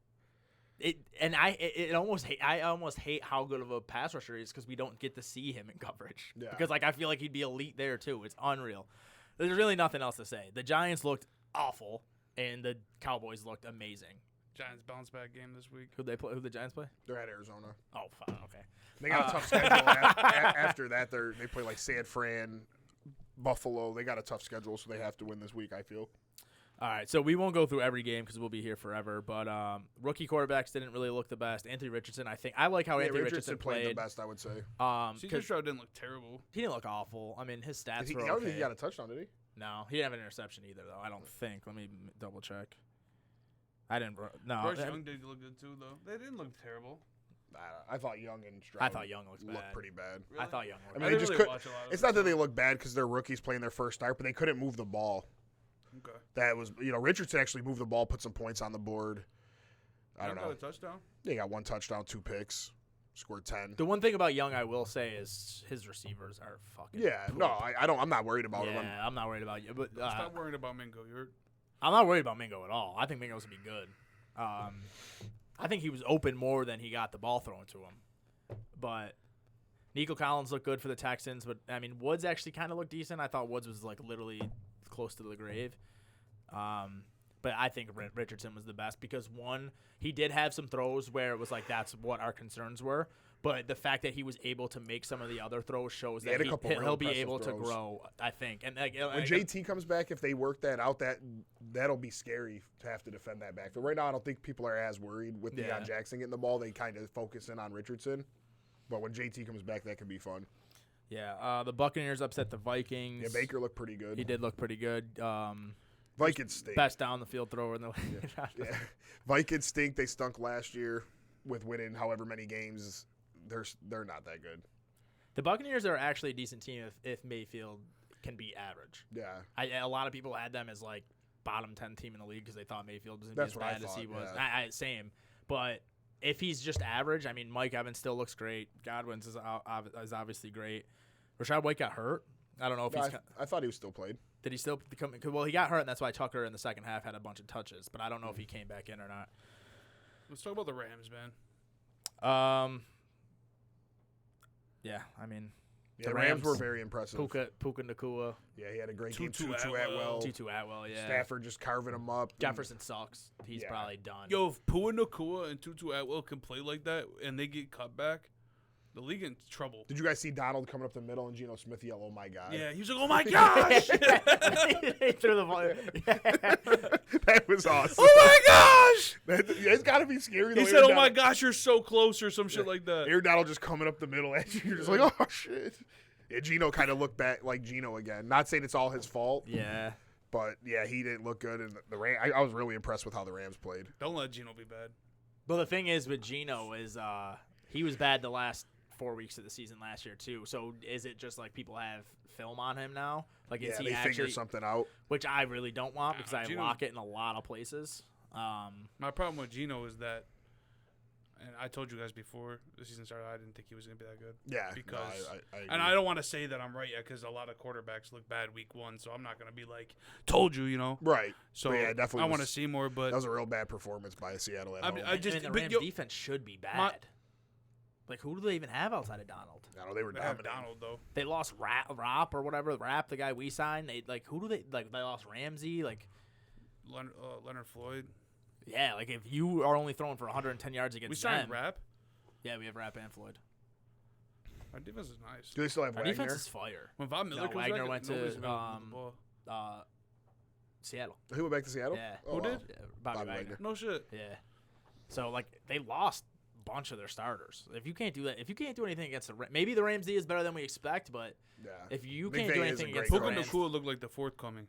I almost hate how good of a pass rusher he is because we don't get to see him in coverage. Yeah. Because like I feel like he'd be elite there too. It's unreal. There's really nothing else to say. The Giants looked awful, and the Cowboys looked amazing. Giants bounce back game this week. Who they play? Who the Giants play? They're at Arizona. Oh, fine, okay. They got a tough schedule. After that, they play like San Fran, Buffalo. They got a tough schedule, so they have to win this week, I feel. All right, so we won't go through every game because we'll be here forever. But rookie quarterbacks didn't really look the best. Anthony Richardson, I like how Anthony Richardson played the played. best, I would say. CJ Stroud didn't look terrible. He didn't look awful. I mean, his stats I were don't think okay. he got a touchdown, did he? No, he didn't have an interception either, though. I don't think. Let me double check. I didn't. No, Bryce Young did look good too, though. They didn't look terrible. I thought Young and Stroud. I thought Young looked bad. pretty bad. I thought Young looked I bad. mean, they didn't just really could. watch a lot of It's it, not that so- they look bad because they're rookies playing their first start, but they couldn't move the ball. Okay. That was, Richardson actually moved the ball, put some points on the board. I don't Young know. got a touchdown. They got 1 touchdown, 2 picks, scored 10. The one thing about Young I will say is his receivers are fucking. Yeah, poop. no, I don't. I'm not worried about him. Yeah, I'm not worried about you, but Stop worrying about Mingo. I'm not worried about Mingo at all. I think Mingo's gonna be good. I think he was open more than he got the ball thrown to him. But Nico Collins looked good for the Texans, but I mean Woods actually kind of looked decent. I thought Woods was like literally close to the grave. But I think Richardson was the best because one, he did have some throws where it was like that's what our concerns were. But the fact that he was able to make some of the other throws shows He had that a couple real he'll be impressive able to throws. grow. I think. And When JT comes back, if they work that out, that'll be scary to have to defend that back. But right now, I don't think people are as worried with Yeah. Deion Jackson getting the ball. They kind of focus in on Richardson. But when JT comes back, that can be fun. Yeah, the Buccaneers upset the Vikings. Yeah, Baker looked pretty good. He did look pretty good. Vikings stink. Best down the field thrower in the league. Yeah. Vikings stink. They stunk last year with winning however many games. They're not that good. The Buccaneers are actually a decent team if Mayfield can be average. Yeah. A lot of people had them as like bottom 10 team in the league because they thought Mayfield was going to be That's as what I bad as he thought, was. yeah. Same. But if he's just average, I mean, Mike Evans still looks great. Godwin's is obviously great. Rashad White got hurt. I don't know if No, he's. I thought he was still played. Did he still come? Well, he got hurt, and that's why Tucker in the second half had a bunch of touches. But I don't know if he came back in or not. Let's talk about the Rams, man. Yeah, I mean, Yeah, the Rams were very impressive. Puka Nacua, Yeah, he had a great game. Tutu Tutu Atwell. Atwell. Tutu Atwell, yeah. Stafford just carving him up. Jefferson sucks. He's Yeah. probably done. Yo, if Pua Nakua and Tutu Atwell can play like that and they get cut back, the league in trouble. Did you guys see Donald coming up the middle and Geno Smith yell, "Oh my God"? Yeah, he was like, "Oh my gosh!" He threw the ball. That was awesome. Oh my gosh! It's got to be scary. Though. He said, Aaron "Oh my Donald- gosh, you're so close," or some shit like that. Aaron Donald just coming up the middle at you. You're just like, oh shit. Yeah, Geno kind of looked back like Geno again. Not saying it's all his fault, Yeah. but yeah, he didn't look good. And the Rams, I was really impressed with how the Rams played. Don't let Geno be bad. But the thing is with Geno is he was bad the last 4 weeks of the season last year too. So is it just like people have film on him now? Like is Yeah, he they actually figure something out. Which I really don't want because I Geno- lock it in a lot of places. My problem with Geno is that, and I told you guys before the season started, I didn't think he was going to be that good. Yeah, Because, I agree. and I don't want to say that I'm right yet because a lot of quarterbacks look bad week 1, so I'm not going to be like, told you, you know. Right. So But yeah, definitely I want to was- see more, but That was a real bad performance by Seattle at I home. mean, And the but Rams yo- defense should be bad. Like who do they even have outside of Donald? I know they were they have dominating. Donald, though. They lost Rap or whatever. Rap, the guy we signed. They like who do they like? They lost Ramsey. Like Leonard Floyd. yeah, like if you are only throwing for 110 yards against We signed them, Rap. yeah, we have Rap and Floyd. Our defense is nice. Do they still have Our Wagner? defense is fire. When Von Miller No, comes Wagner back, went nobody's to, gonna move the ball. Seattle. He went back to Seattle? Yeah. Oh, Who wow. did? Yeah, Bobby Bobby Wagner. Wagner. No shit. Yeah. So like they lost a bunch of their starters. If you can't do that, if you can't do anything against maybe the Rams D is better than we expect, but Yeah. if you McVay can't do is anything a against great the Puka coach. Rams, Nacua looked like the fourth coming.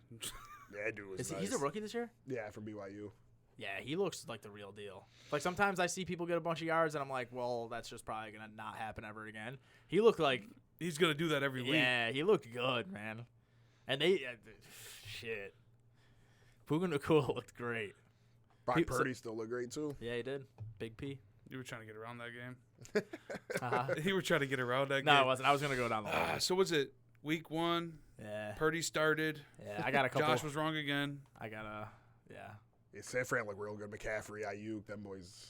Yeah, dude was nice. he's a rookie this year? Yeah, from BYU. Yeah, he looks like the real deal. Like sometimes I see people get a bunch of yards and I'm like, well, that's just probably gonna not happen ever again. He looked like, He's gonna do that every week. yeah, he looked good, man. And they, shit, Puka Nacua looked great. Brock He- Purdy still looked great, too. Yeah, he did. Big P. You were trying to get around that game. Uh-huh. You were trying to get around that No, game. I wasn't. I was gonna go down the line. So was it week 1? Yeah, Purdy started. yeah. I got a couple. Josh was wrong again. I got a, yeah. Yeah, San Fran looked real good. McCaffrey, Ayuk, them boys,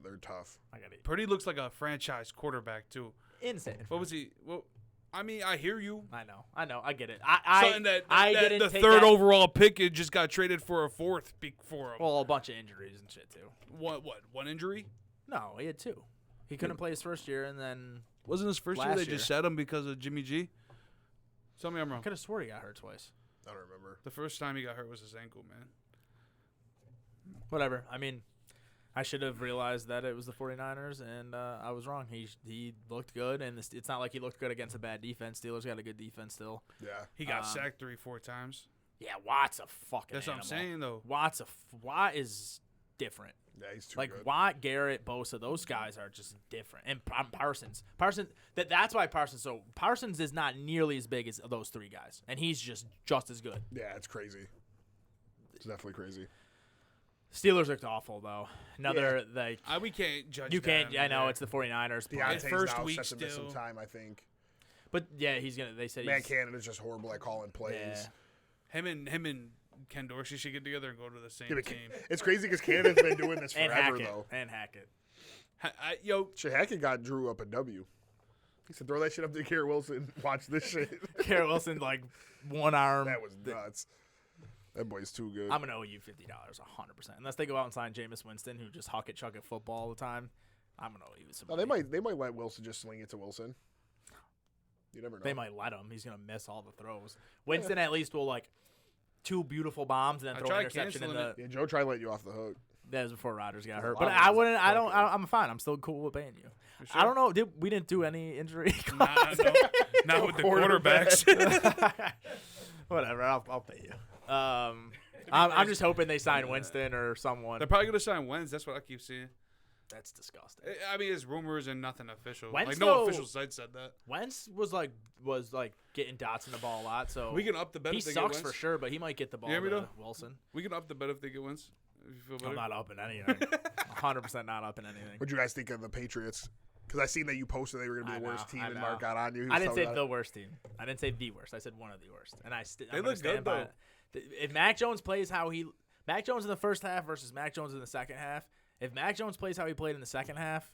they're tough. I got it. Purdy looks like a franchise quarterback too. Insane. What was he? Well, I mean, I hear you. I know. I get it. I Something that didn't the take third that- overall pick it just got traded for a fourth for him. Well, a bunch of injuries and shit too. One injury? No, he had 2. He couldn't play his first year, and then Wasn't his first year Last they just year. set him because of Jimmy G? Tell me I'm I wrong. could have swore he got hurt twice. I don't remember. The first time he got hurt was his ankle, man. Whatever. I mean, I should have realized that it was the 49ers, and I was wrong. He looked good, and it's not like he looked good against a bad defense. Steelers got a good defense still. Yeah. He got sacked 3-4 times. Yeah, Watt's a fucking That's what I'm animal. saying, though. Watt is different. Yeah, he's too Like good. Watt, Garrett, Bosa, those guys are just different. And Parsons, that's why Parsons is not nearly as big as those 3 guys, and he's just as good. Yeah, it's crazy. It's definitely crazy. Steelers looked awful though. We can't judge. You can't. them I know either. it's the 49ers. but- Deontay's first now week set to miss some still. time, I think. But yeah, he's gonna. They said Man, he's, Canada's just horrible at calling plays. yeah. Him and Ken Dorsey should get together and go to the same Yeah, but team. it's crazy because Canada's been doing this and forever, Hackett though. and Hackett. Yo, Shit, Hackett got Drew up a W. He said, throw that shit up to Garrett Wilson. Watch this shit. Garrett Wilson like one arm. That was nuts. That boy's too good. I'm gonna owe you $50, 100%. Unless they go out and sign Jameis Winston, who just huck it, chuck it football all the time. I'm gonna owe you some. No, they might let Wilson just sling it to Wilson. You never know. They might let him. He's gonna miss all the throws. Winston at least will like 2 beautiful bombs and then I throw an tried interception in canceling the. Yeah, Joe tried to let you off the hook. That was before Rodgers got There's a hurt. lot But of I those wouldn't. I don't. fucking- I'm fine. I'm still cool with paying you. For I don't sure. know. We didn't do any injury. Nah, clause. no, not with the quarterbacks. Whatever. I'll pay you. I'm just hoping they sign Winston or someone. They're probably gonna sign Wentz. That's what I keep seeing. That's disgusting. I mean, it's rumors and nothing official. Wentz, Like no though- official site said that. Wentz was like getting dots in the ball a lot. So We can up the bet he if they get sucks Wentz. for sure, but he might get the ball hear me, to though? Wilson. We can up the bet if they get Wentz. If you feel better. I'm not up in anything. 100% not up in anything. What'd you guys think of the Patriots? Because I seen that you posted they were going to be the worst team, and Mark got on you. He was I didn't telling say you the worst team. I didn't say the worst. I said one of the worst. And They look good, though. If Mac Jones plays Mac Jones in the first half versus Mac Jones in the second half, if Mac Jones plays how he played in the second half,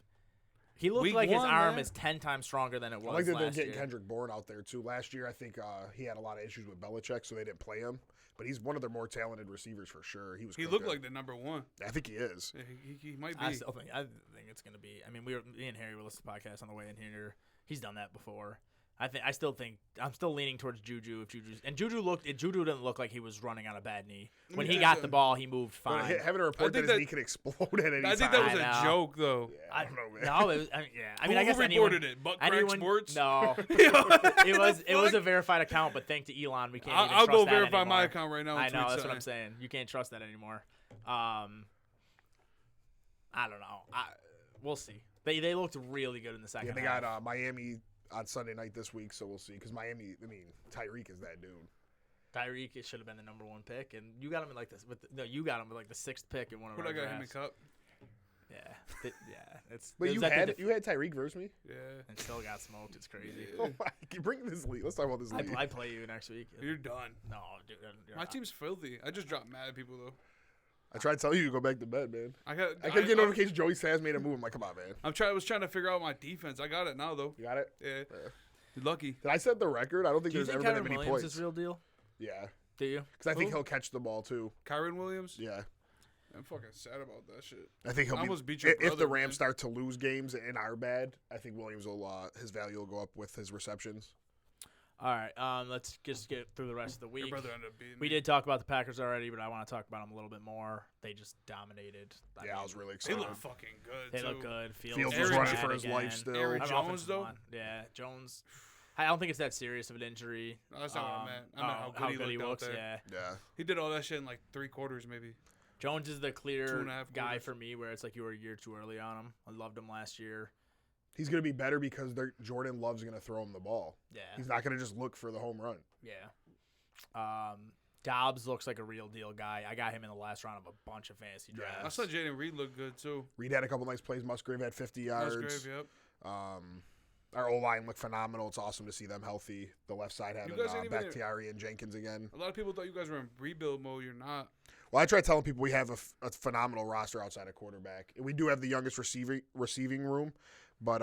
he looked Week like his one, arm man. is 10 times stronger than it was I like that they're last getting year. Kendrick Bourne out there, too. Last year, I think he had a lot of issues with Belichick, so they didn't play him. But he's one of their more talented receivers for sure. He He looked cooking. like the number one. I think he is. Yeah, he might be. I think it's gonna be. I mean, me and Harry were listening to the podcast on the way in here. He's done that before. I'm still leaning towards Juju. If Juju didn't look like he was running on a bad knee. When he got the ball, he moved But fine. having a report think that his that- knee could explode at any time. I think that was I a know. joke, though. Yeah, I don't know, man. No, it was, I mean, I guess Who anyone reported it? Butt Crack anyone, Sports? No, it was a verified account. But thanks to Elon, we can't. even I'll trust go that verify anymore. my account right now. and I know tweet that's what I'm something. saying. You can't trust that anymore. I don't know. We'll see. They looked really good in the second Yeah, they half. got Miami on Sunday night this week, so we'll see. Because Miami, Tyreek is that dude. Tyreek should have been the number 1 pick, and you got him in like this. You got him with like the 6th pick in one of What our I got him in drafts. Cup? Yeah, It's But it you was at the had Tyreek versus me. Yeah. and still got smoked. It's crazy. Oh my! Bring this league. Let's talk about this league. I play you next week. You're done. No, dude. You're My not. team's filthy. I just dropped mad people though. I tried to tell you to go back to bed, man. I kept getting notifications. Joey Saz made a move. I'm like, come on, man. I was trying to figure out my defense. I got it now though. You got it. Yeah. You're lucky. Did I set the record? I don't think Do you there's think ever been Kyron that many Williams points. is real deal? Yeah, Do you? because I think Who? he'll catch the ball too. Kyron Williams. Yeah, I'm fucking sad about that shit. I think he'll I be. almost beat your If the brother, Rams man. start to lose games and are bad, I think Williams will his value will go up with his receptions. All right. Let's just get through the rest of the Your week. brother ended up beating We me. did talk about the Packers already, but I want to talk about them a little bit more. They just dominated. I was really They excited. look fucking good. They too. look good. Fields Fields was was running bad for his again. life still. Aaron Our Jones, offensive though? line. Yeah, Jones. I don't think it's that serious of an injury. No, that's not what I meant. I meant how good he looked out looks. there. Yeah. Yeah, He did all that shit in like 3 quarters, maybe. Jones is the clear 2.5 guy quarters. for me where it's like you were a year too early on him. I loved him last year. he's gonna be better because Jordan Love's gonna throw him the ball. Yeah. He's not gonna just look for the home run. Yeah. Dobbs looks like a real deal guy. I got him in the last round of a bunch of fantasy Yeah. drafts. I saw Jaden Reed look good too. Reed had a couple nice plays. Musgrave had 50 yards. Musgrave, yep. Our O-line looked phenomenal. It's awesome to see them healthy. The left side having guys ain't even- Bakhtiari and Jenkins again. A lot of people thought you guys were in rebuild mode. You're not. Well, I try telling people we have a phenomenal roster outside of quarterback. We do have the youngest receiving room, but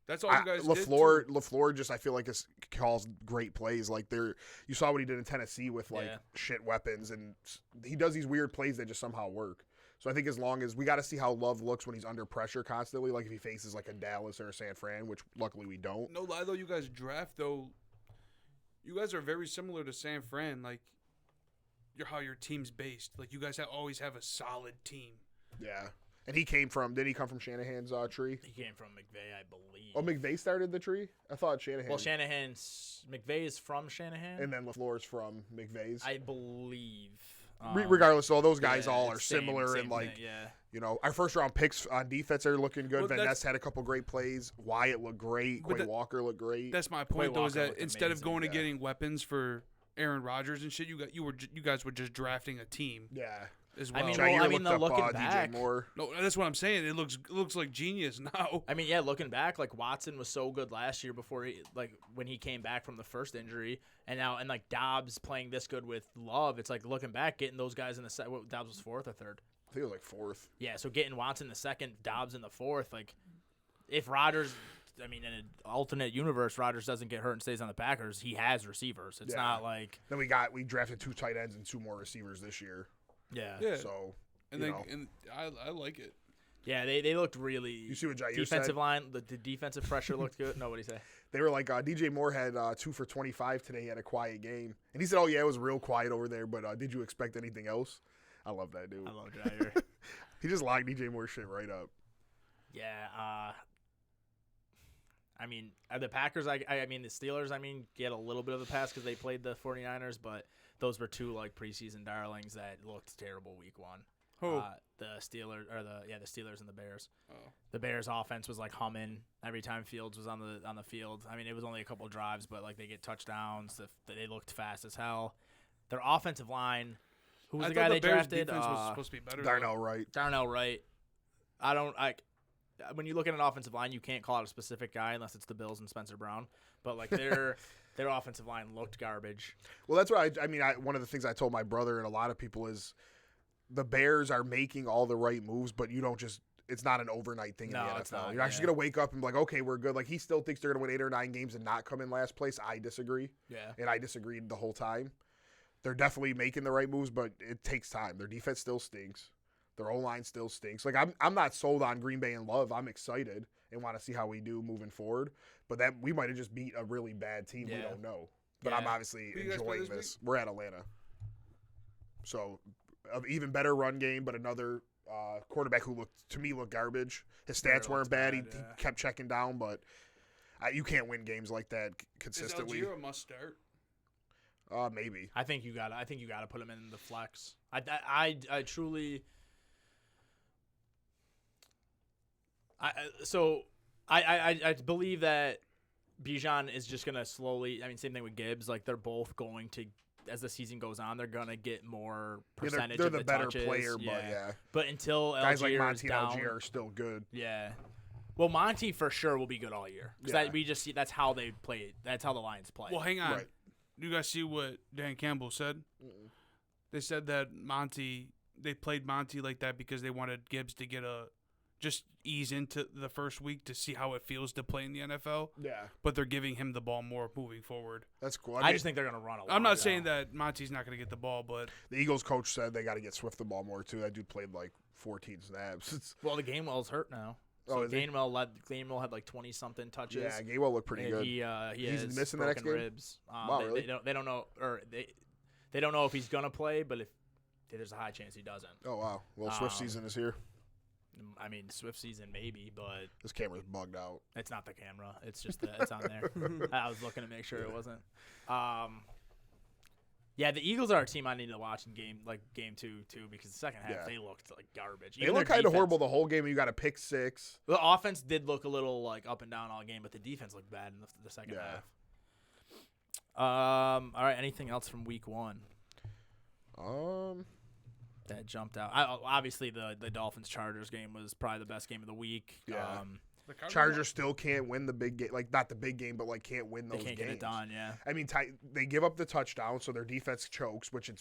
That's all you guys did. LaFleur just I feel like calls great plays. Like you saw what he did in Tennessee with like Yeah. shit weapons, and he does these weird plays that just somehow work. So I think as long as we got to see how Love looks when he's under pressure constantly, like if he faces like a Dallas or a San Fran, which luckily we don't. No lie though, you guys draft though. You guys are very similar to San Fran. Like, how your team's based. Like you guys always have a solid team. Yeah, and did he come from Shanahan's tree? He came from McVay, I believe. Oh, McVay started the tree. I thought Shanahan. Well, McVay is from Shanahan, and then LaFleur's from McVay's. I believe. Regardless, all those guys yeah, all are it's same similar and like thing, yeah. our first round picks on defense are looking good. Well, Van that's- Ness had a couple great plays. Wyatt looked great. But Quay Walker looked great. That's my point though. Is Walker that looked instead of amazing, going yeah. and getting weapons for Aaron Rodgers and shit, you guys were just drafting a team Yeah. as I well. mean, Jair well, looked though, up looking DJ back- Moore. no, that's what I'm saying. It looks like genius now. I mean, yeah, looking back, like Watson was so good last year before when he came back from the first injury, and like Dobbs playing this good with Love. It's like looking back, getting those guys in the second. Dobbs was 4th or 3rd. I think it was like 4th. Yeah, so getting Watson the 2nd, Dobbs in the 4th. Like, if Rodgers, I mean, in an alternate universe, Rodgers doesn't get hurt and stays on the Packers, he has receivers. It's Yeah. not like Then we drafted 2 tight ends and 2 more receivers this year. yeah. Yeah, So and you then know. and I like it. Yeah, they looked really. You see what Jair defensive said? line, the defensive pressure looked good. No, what did he say? They were like, DJ Moore had 2 for 25 today. He had a quiet game. And he said, oh, yeah, it was real quiet over there, but did you expect anything else? I love that dude. I love Jair. He just locked DJ Moore shit right up. Yeah, I mean, the Packers, I mean, the Steelers, I mean, get a little bit of a pass because they played the 49ers, but those were 2, like, preseason darlings that looked terrible week 1. Who? The Steelers, the Steelers and the Bears. Oh. The Bears' offense was, like, humming every time Fields was on the field. I mean, it was only a couple drives, but, like, they get touchdowns. They looked fast as hell. Their offensive line, who was I the thought guy the they Bears drafted? defense was supposed to be better. Darnell Wright. Darnell Wright. When you look at an offensive line, you can't call out a specific guy unless it's the Bills and Spencer Brown. But like their offensive line looked garbage. Well, that's what I mean. One of the things I told my brother and a lot of people is the Bears are making all the right moves, but you don't just. It's not an overnight thing in No, the NFL. it's not, You're not just yeah. gonna wake up and be like, okay, we're good. Like he still thinks they're gonna win 8 or 9 games and not come in last place. I disagree. Yeah. And I disagreed the whole time. They're definitely making the right moves, but it takes time. Their defense still stinks. Their O-line still stinks. Like I'm not sold on Green Bay and Love. I'm excited and want to see how we do moving forward. But that we might have just beat a really bad team. We Yeah. don't know. But Yeah. I'm obviously Who you guys play enjoying this this. We're at Atlanta. So an even better run game, but another quarterback who looked garbage. His stats Very weren't bad. He bad, yeah. kept checking down, but you can't win games like that Is consistently. Algier a must start? Maybe. I think you gotta put him in the flex. I truly. I believe that Bijan is just going to slowly – I mean, same thing with Gibbs. Like, they're both going to – as the season goes on, they're going to get more percentage they're of the better touches. player, but yeah. But until guys like Algier Monty is and down, Algier are still good. Yeah. Well, Monty for sure will be good all year. Because Yeah. we just see that's how they play. That's how the Lions play. Well, hang on. Right. You guys see what Dan Campbell said? They said that they played Monty like that because they wanted Gibbs to just ease into the first week to see how it feels to play in the NFL. Yeah. But they're giving him the ball more moving forward. That's cool. I just think they're going to run a lot. I'm not saying that Monty's not going to get the ball, but the Eagles coach said they got to get Swift the ball more, too. That dude played like 14 snaps. Well, the Gainwell's hurt now. So Gainwell had like 20-something touches. Yeah, Gainwell looked pretty good. He He's has missing the next broken game? ribs. Wow, really? They don't know, or they don't know if he's gonna play, but if there's a high chance he doesn't. Oh, wow. Well, Swift season is here. I mean, Swift season maybe, but This camera's bugged out. it's not the camera. It's just it's on there. I was looking to make sure it wasn't. Yeah, the Eagles are a team I need to watch in game 2 too, because the second half they looked like garbage. They looked kind of horrible the whole game. You got a pick 6. The offense did look a little like up and down all game, but the defense looked bad in the second half. All right, anything else from week 1? That jumped out. Obviously, the Dolphins-Chargers game was probably the best game of the week. Yeah. Chargers still can't win the big game, like not the big game, but like can't win those games. They can't get it done. Yeah. I mean, they give up the touchdown, so their defense chokes, which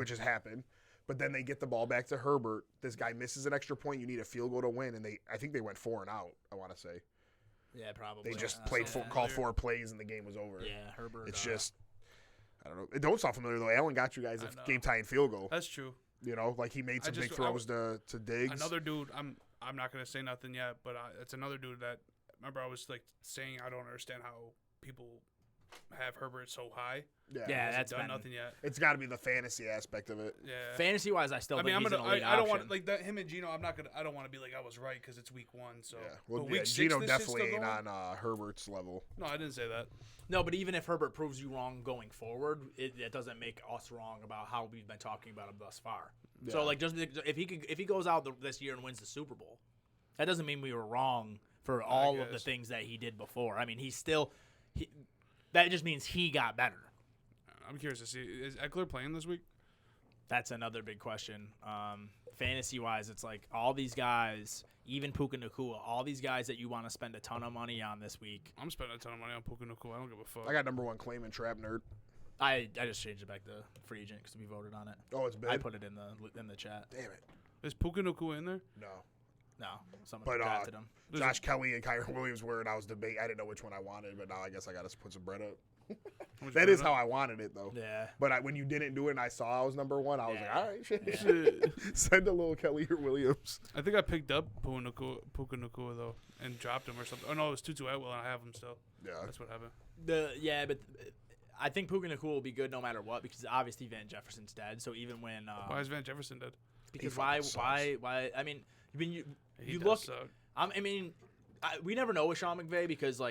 has happened. But then they get the ball back to Herbert. This guy misses an extra point. You need a field goal to win, and I think they went 4 and out. I want to say. Yeah, probably. They just called 4 plays, and the game was over. Yeah, Herbert. It's just, I don't know. It don't sound familiar though. Allen got you guys a game tying field goal. that's true. You know, like he made some big throws to Diggs. Another dude, I'm not going to say nothing yet, but it's another dude that, remember I was like saying I don't understand how people have Herbert so high. Yeah, that's done nothing yet. It's got to be the fantasy aspect of it. Yeah. Fantasy wise, I still think he's an elite I don't want option. like that him and Gino. I don't want to be like I was right because it's week 1. So Yeah. Well, but week 6, Gino this shit's definitely still ain't going? on Herbert's level. No, I didn't say that. No, but even if Herbert proves you wrong going forward, it doesn't make us wrong about how we've been talking about him thus far. Yeah. So like, just if he goes out this year and wins the Super Bowl, that doesn't mean we were wrong for all of the things that he did before. I mean, that just means he got better. I'm curious to see, is Eckler playing this week? That's another big question. Fantasy wise, it's like all these guys, even Puka Nacua, all these guys that you want to spend a ton of money on this week. I'm spending a ton of money on Puka Nacua. I don't give a fuck. I got number 1 claim in TrapNerd. I just changed it back to free agent because we voted on it. Oh, it's bid? I put it in the chat. Damn it. Is Puka Nacua in there? No, someone But drafted him. Josh Kelly and Kyron Williams were, and I was debating. I didn't know which one I wanted, but now I guess I got to put some bread up. That is how I wanted it, though. Yeah. But when you didn't do it and I saw I was number 1, I was like, all right, shit. Shit. Send a little Kelly or Williams. I think I picked up Puka Nacua though and dropped him or something. Oh no, it was Tutu Atwell and I have him still. Yeah. That's what happened. But I think Puka Nacua will be good no matter what because obviously Van Jefferson's dead. So even when Why is Van Jefferson dead? because why I mean when you He look does suck. I mean we never know with Sean McVay because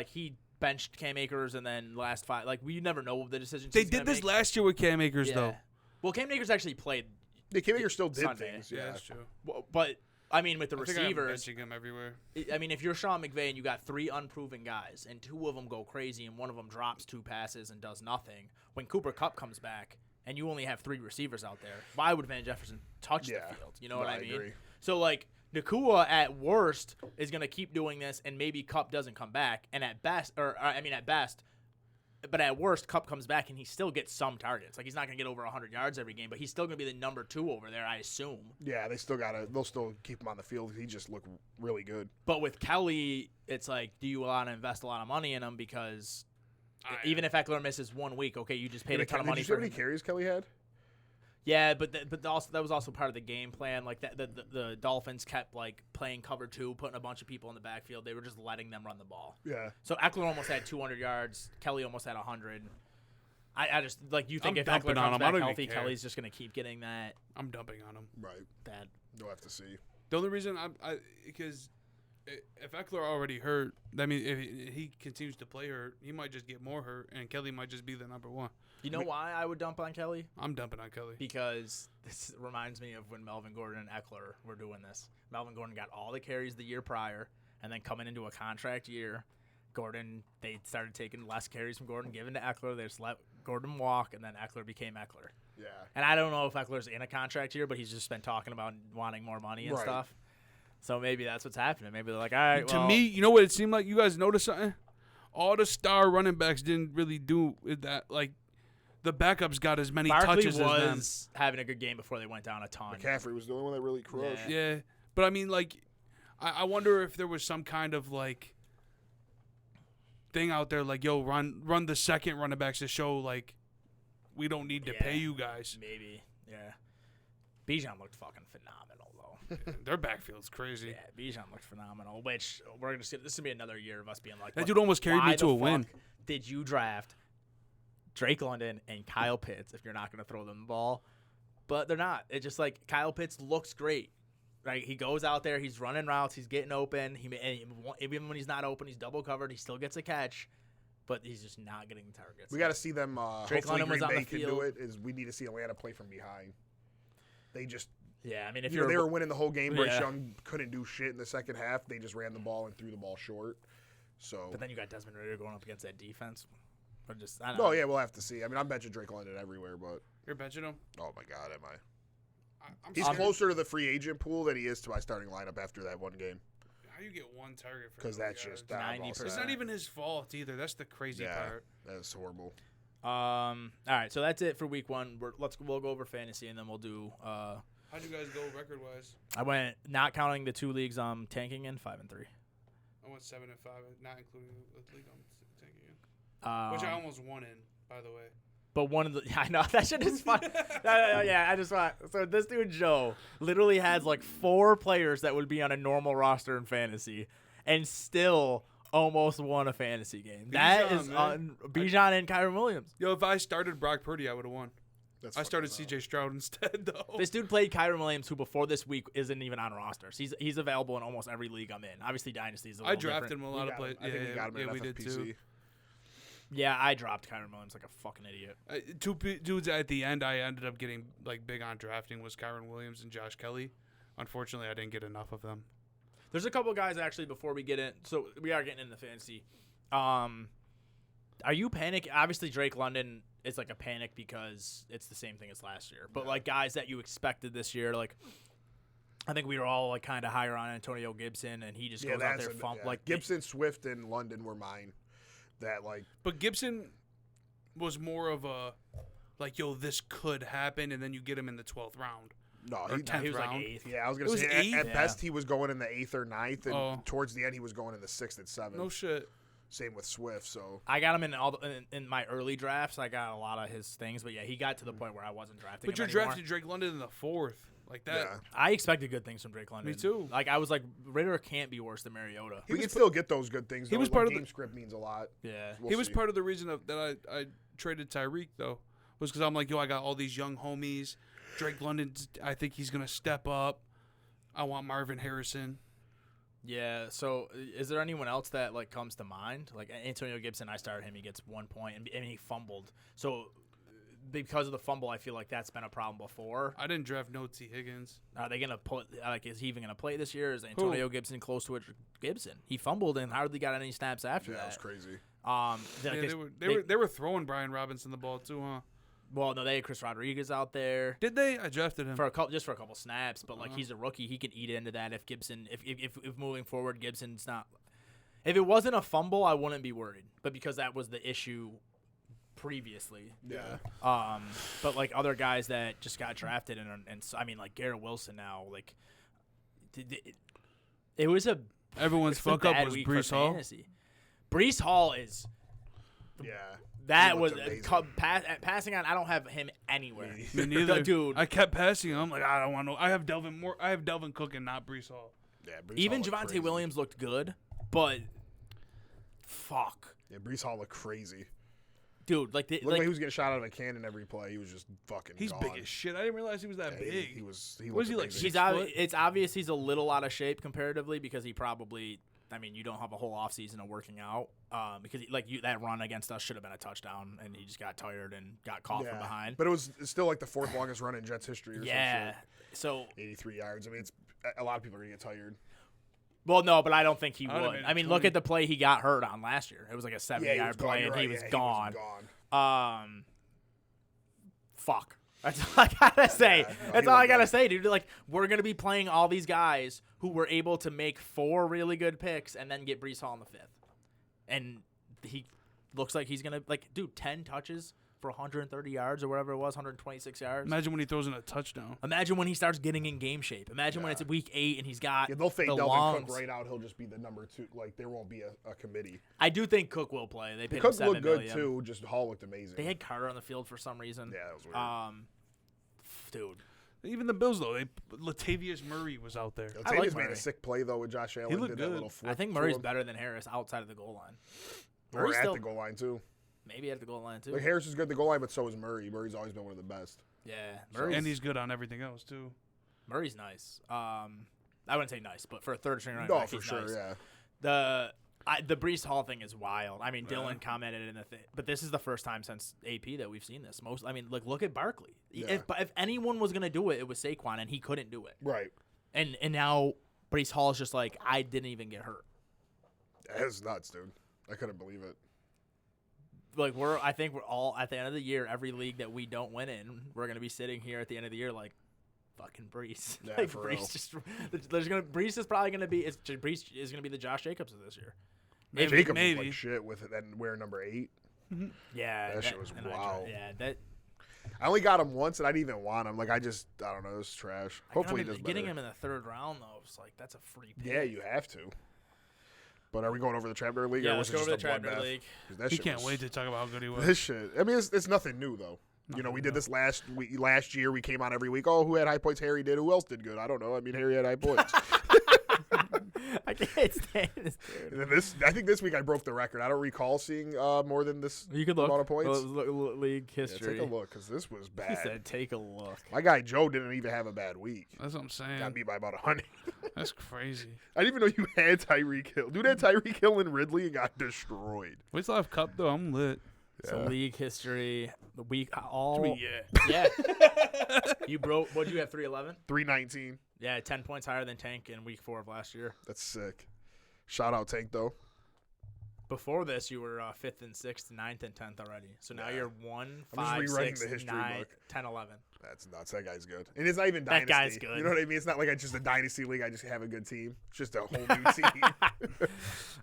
he benched Cam Akers and then last 5 we never know the decisions They he's did gonna this make. last year with Cam Akers though. Well, Cam Akers actually played. The Kim still did Sunday. things. Yeah, Yeah. that's true. But I mean, with the I think I'm receivers, benching him everywhere. I mean, if you're Sean McVay and you got 3 unproven guys and 2 of them go crazy and one of them drops 2 passes and does nothing, when Cooper Kupp comes back and you only have 3 receivers out there, why would Van Jefferson touch the field? You know what I mean? agree. So Nacua at worst is going to keep doing this and maybe Kupp doesn't come back, and at best, but at worst, Kupp comes back and he still gets some targets. He's not going to get over 100 yards every game, but he's still going to be the number 2 over there, I assume. Yeah, they'll still keep him on the field. He just looked really good. But with Kelly, it's do you want to invest a lot of money in him because even if Eckler misses 1 week, okay, you just paid a ton of money Did you see for how many him. carries Kelly had? Yeah, but that was also part of the game plan. The Dolphins kept playing cover 2, putting a bunch of people in the backfield. They were just letting them run the ball. Yeah. So Eckler almost had 200 yards. Kelly almost had 100. I just you think I'm if Eckler dumping on comes him. I back don't even healthy, care. Kelly's just gonna keep getting that. I'm dumping on him. Right. That You'll have to see. The only reason because if Eckler already hurt, I mean, if he continues to play hurt, he might just get more hurt, and Kelly might just be the number one. You know why I would dump on Kelly? I'm dumping on Kelly. Because this reminds me of when Melvin Gordon and Eckler were doing this. Melvin Gordon got all the carries the year prior, and then coming into a contract year, they started taking less carries from Gordon, giving to Eckler. They just let Gordon walk, and then Eckler became Eckler. Yeah. And I don't know if Eckler's in a contract year, but he's just been talking about wanting more money and stuff. So maybe that's what's happening. Maybe they're like, all right, To me, you know what it seemed like? You guys noticed something? All the star running backs didn't really do that. Like, the backups got as many Barkley touches as them. was having a good game before they went down a ton. McCaffrey was the only one that really crushed. Yeah. But, I mean, like, I wonder if there was some kind of, like, thing out there, like, yo, run the second running backs to show, like, we don't need to pay you guys. Maybe, yeah. Bijan looked fucking phenomenal, though. Their backfield's crazy. Yeah, Bijan looked phenomenal, which we're going to see. This is going to be another year of us being like, That dude almost carried me to a win. Fuck did you draft Drake London and Kyle Pitts if you're not going to throw them the ball? But they're not. It's just like Kyle Pitts looks great. Right, he goes out there, he's running routes, he's getting open. Even when he's not open, he's double covered. He still gets a catch, but he's just not getting targets. We got to see them. Drake Hopefully, London was Green on Bay the can field. do it. We need to see Atlanta play from behind. They just, Yeah, I mean, if you know, you're they were winning the whole game. Bryce Yeah. Young couldn't do shit in the second half. They just ran the ball and threw the ball short. So, but then you got Desmond Ridder going up against that defense. But just I don't know. no, yeah, we'll have to see. I mean, I'm benching Drake London everywhere, but You're benching him? oh my God, am I? I'm He's scared. closer to the free agent pool than he is to my starting lineup after that one game. How you get one target for Because no that's yards? just that. 90%. It's not even his fault either. That's the crazy Yeah, part. that's horrible. All right, so that's it for week one. We'll go over fantasy and then we'll do. How'd you guys go record wise? I went not counting the two leagues I'm tanking in 5-3. I went 7-5, not including the league I'm taking in, which I almost won in, by the way. But one of the I know that shit is fun. No, yeah, I just want so this dude Joe literally has like 4 players that would be on a normal roster in fantasy, and still almost won a fantasy game. That Bijan, is man. Bijan and Kyron Williams. Yo, if I started Brock Purdy, I would have won. That's I started fucking C.J. Stroud instead, though. This dude played Kyron Williams, who before this week isn't even on rosters. He's available in almost every league I'm in. Obviously, Dynasty is a little I drafted different. him a We lot of got plays. him. I think we got him in we did FFPC. too. Yeah, I dropped Kyron Williams like a fucking idiot. Two dudes at the end I ended up getting like big on drafting was Kyron Williams and Josh Kelly. Unfortunately, I didn't get enough of them. There's a couple guys actually before we get in. So we are getting into fantasy. Are you panicking? Obviously, Drake London is like a panic because it's the same thing as last year. But like guys that you expected this year, like I think we were all like kind of higher on Antonio Gibson, and he just goes out there like Gibson, Swift, and London were mine. That like, But Gibson was more of a like, yo, this could happen, and then you get him in the 12th round. no, Or he, 10th he was like round. 8th. yeah, I was It gonna was say eighth? at Yeah. best he was going in the 8th or 9th, and Oh. towards the end he was going in the 6th and 7th. No shit. Same with Swift. So I got him in my early drafts. I got a lot of his things, but yeah, he got to the point where I wasn't drafting. But him you're anymore. drafting Drake London in the 4th. Like that. yeah, I expected good things from Drake London. Me too. Like I was like, Ritter can't be worse than Mariota. we can still get those good things. he though. was Like, part of game the- script means a lot. Yeah. We'll He was see. part of the reason that I traded Tyreek, though, was because I'm like, yo, I got all these young homies. Drake London, I think he's going to step up. I want Marvin Harrison. Yeah. So, is there anyone else that like comes to mind? Like Antonio Gibson, I started him. He gets 1 point, and he fumbled. So, because of the fumble, I feel like that's been a problem before. I didn't draft no T. Higgins. Are they gonna put like? Is he even gonna play this year? Is Antonio Gibson close to it? Gibson. He fumbled and hardly got any snaps after Yeah, that. it was crazy. Yeah, they were throwing Brian Robinson the ball, too, huh? Well, no, they had Chris Rodriguez out there. Did they? I drafted him. For a couple snaps, but like he's a rookie, he can eat into that. If Gibson, if moving forward, Gibson's not. If it wasn't a fumble, I wouldn't be worried. But because that was the issue previously, Yeah. but like other guys that just got drafted and I mean like Garrett Wilson now, like it was a Everyone's it's a fuck up bad was week for Brees Hall. fantasy. Brees Hall is. Yeah. That He was looked amazing. passing on. I don't have him anywhere. Me neither. Dude. I kept passing him. I'm like, I don't want to. I have Delvin Cook and not Brees Hall. Yeah. Brees Even Hall looked Javonte crazy. Williams looked good, but fuck. Yeah, Brees Hall looked crazy. dude, like Looked like he was getting shot out of a cannon every play. He was just fucking. He's gone. big as shit. I didn't realize he was that big. He was. What is he like? amazing. 6 foot? it's obvious he's a little out of shape comparatively because he probably. I mean, you don't have a whole offseason of working out because that run against us should have been a touchdown, and he just got tired and got caught from behind. But it's still like the 4th longest run in Jets history. Or Yeah. some So shit. 83 yards. I mean, it's a lot of people are gonna get tired. well, no, but I don't think he I would've would. made I it mean, 20. look at the play he got hurt on last year. It was like a 70-yard he was play, gone. and You're he right. was Yeah, gone. He was gone. Fuck. That's all I gotta say. no, That's he all I looked gotta good. say, dude. Like, we're gonna be playing all these guys who were able to make 4 really good picks and then get Breece Hall in the 5th, and he looks like he's gonna 10 touches for 130 yards or whatever it was, 126 yards. Imagine when he throws in a touchdown. Imagine when he starts getting in game shape. Imagine when it's week 8 and he's got Yeah, they'll fade the Delvin lungs. Cook right out. He'll just be the number 2. Like there won't be a committee. I do think Cook will play. They paid him Cook $7 looked good million. too. Just Hall looked amazing. They had Carter on the field for some reason. Yeah, that was weird. Dude. Even the Bills though, Latavius Murray was out there. I like Latavius made Murray. a sick play though with Josh Allen. He looked did that good. little flip I think to Murray's him. better than Harris outside of the goal line. Or Murray's at still the goal line too. maybe at the goal line too. Like Harris is good at the goal line, but so is Murray. Murray's always been one of the best. Yeah, And he's good on everything else too. Murray's nice. I wouldn't say nice, but for a third string running No, back, for he's sure. nice. Yeah. The Breece Hall thing is wild. I mean, Dylan commented in the thing, but this is the first time since AP that we've seen this. Look at Barkley. Yeah. If anyone was gonna do it, it was Saquon, and he couldn't do it. Right. And now Breece Hall is just like, I didn't even get hurt. That's nuts, dude. I couldn't believe it. Like I think we're all at the end of the year. Every league that we don't win in, we're gonna be sitting here at the end of the year like, fucking Breece. Yeah, like for Breece real. Breece is probably gonna be. Breece is gonna be the Josh Jacobs of this year. Jacobs maybe. was like shit with it and wearing number 8. Yeah, That shit was wow. that. I only got him once and I didn't even want him. Like I don't know, it was trash. Hopefully he does better. Getting him in the 3rd round though, it's like that's a free pick. Yeah, you have to. But are we going over the TrapNerd League? Yeah, or let's was go it over the just a TrapNerd bloodbath? League. 'Cause that He shit can't was- wait to talk about how good he was. This shit. I mean, it's nothing new though. We did this last year. We came on every week. Oh, who had high points? Harry did. Who else did good? I don't know. I mean, Harry had high points. I can't stand this dude. And then I think this week I broke the record. I don't recall seeing more than this You could look. amount of points. League Yeah, history. take a look because this was He bad. said, "Take a look." My guy Joe didn't even have a bad week. That's what I'm saying. Got beat by about 100. That's crazy. I didn't even know you had Tyreek Hill. Dude had Tyreek Hill and Ridley and got destroyed. We still have Cup though. I'm lit. So Yeah. league history, the week all. Yeah. Yeah. You broke. What'd you have? 311. 319. Yeah, 10 points higher than Tank in week 4 of last year. That's sick. Shout out Tank though. Before this, you were 5th and 6th, 9th and 10th already. So now Yeah. you're 1, I'm just 5, rewriting 6, the history 9, book. 10, 11. That's nuts. That guy's good. And it's not even That dynasty. guy's good. You know what I mean? It's not like I just a dynasty league. I just have a good team. It's just a whole new team.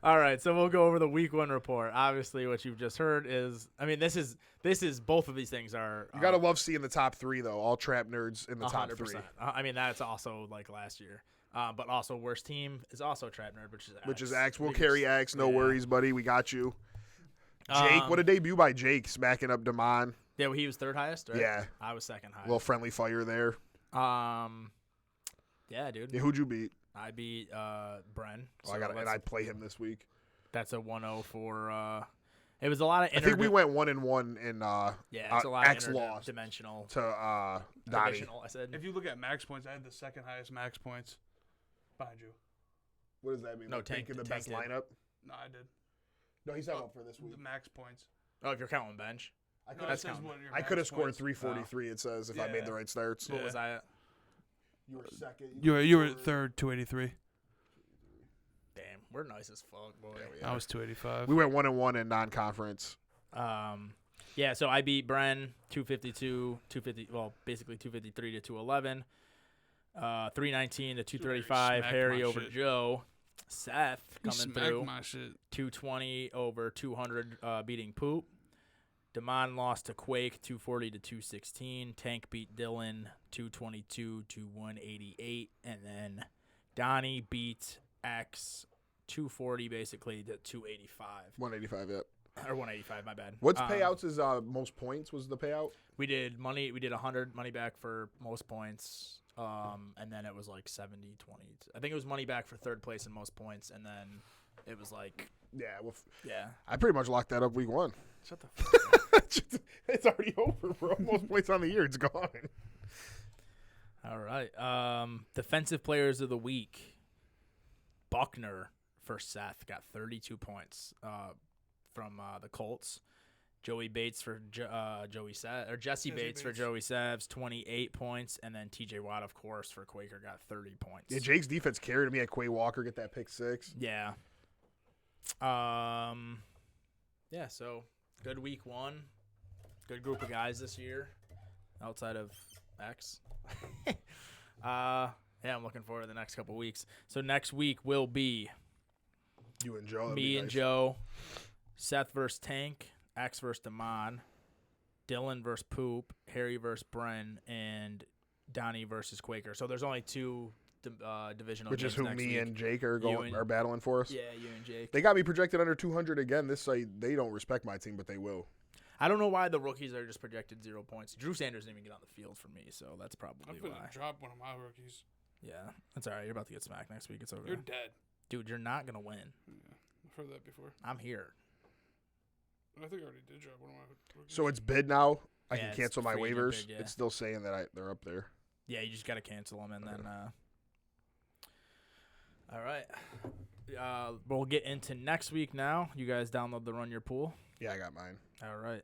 All right, so we'll go over the week 1 report. Obviously, what you've just heard is, I mean, this is both of these things are. You gotta love seeing the top 3 though. All trap nerds in the top 3. 100%. I mean, that's also like last year. But also, worst team is also TrapNerd, which is Axe. We'll We carry just- Axe. No yeah. worries, buddy. We got you. Jake, what a debut by Jake, smacking up Damon. Yeah, well, he was 3rd highest, right? Yeah. I was 2nd highest. Little friendly fire there. Yeah, dude. Yeah, who'd you beat? I beat Bren. Oh, I play him this week. That's a 1-0 for. It was a lot of. I think we went 1-1 in. Yeah, it's a lot Axe of lost dimensional. to Donnie. Divisional, I said. If you look at max points, I had the 2nd highest max points behind you. What does that mean? No, Like Tank- picking the Tank best did. lineup. No, I did. No, he's talking about for this week. The max points. Oh, if you're counting bench. I No, could it have says counting. what your I max could have scored points. 343. It says if I made Yeah. the right starts. What Yeah. was I at? You were second. You were 3rd, 283. Damn, we're nice as fuck, boy. I was 285. We went 1-1 in non-conference. Yeah, so I beat Bren 252, 250. Well, basically 253 to 211. 319 to 235. Smacked Harry my over shit. Joe. Seth You coming smacked through. my shit. 220 over 200, beating Poop. Damon lost to Quake 240 to 216. Tank beat Dylan 222 to 188, and then Donnie beat X 240 basically to 285 185. Yep. or 185. My bad. What's payouts is most points was the payout. We did money. We did 100 money back for most points. And then it was like 70-20. I think it was money back for 3rd place in most points, and then it was like, Yeah, well, yeah. I pretty much locked that up week 1. Shut the fuck up. It's already over, bro. Most points on the year, it's gone. All right. Defensive players of the week. Buckner for Seth got 32 points from the Colts. Joey Bates for Jesse Bates for Joey Savs, 28 points, and then TJ Watt, of course, for Quaker got 30 points. Yeah, Jake's defense carried me at Quay Walker get that pick 6. Yeah. Yeah, so good week 1. Good group of guys this year outside of X. Yeah, I'm looking forward to the next couple weeks. So next week will be You and Joe. me and Joe, Seth versus Tank, X versus Damon, Dylan versus Poop, Harry versus Bren, and Donnie versus Quaker. So there's only 2 divisional Which games is who next me week. and Jake are battling for us. Yeah, you and Jake. They got me projected under 200 again. This site, they don't respect my team, but they will. I don't know why the rookies are just projected 0 points. Drew Sanders didn't even get on the field for me, so that's probably I'm why. gonna drop one of my rookies. Yeah, that's all right. You're about to get smacked next week. It's over. You're dead. Dude, you're not going to win. Yeah, I've heard that before. I'm here. I think I already did drop one of my rookies. So it's bid now. I Yeah, can it's cancel my free to waivers. bid, yeah. It's still saying that they're up there. Yeah, you just got to cancel them, and then all right. We'll get into next week now. You guys download the Run Your Pool. Yeah, I got mine. All right.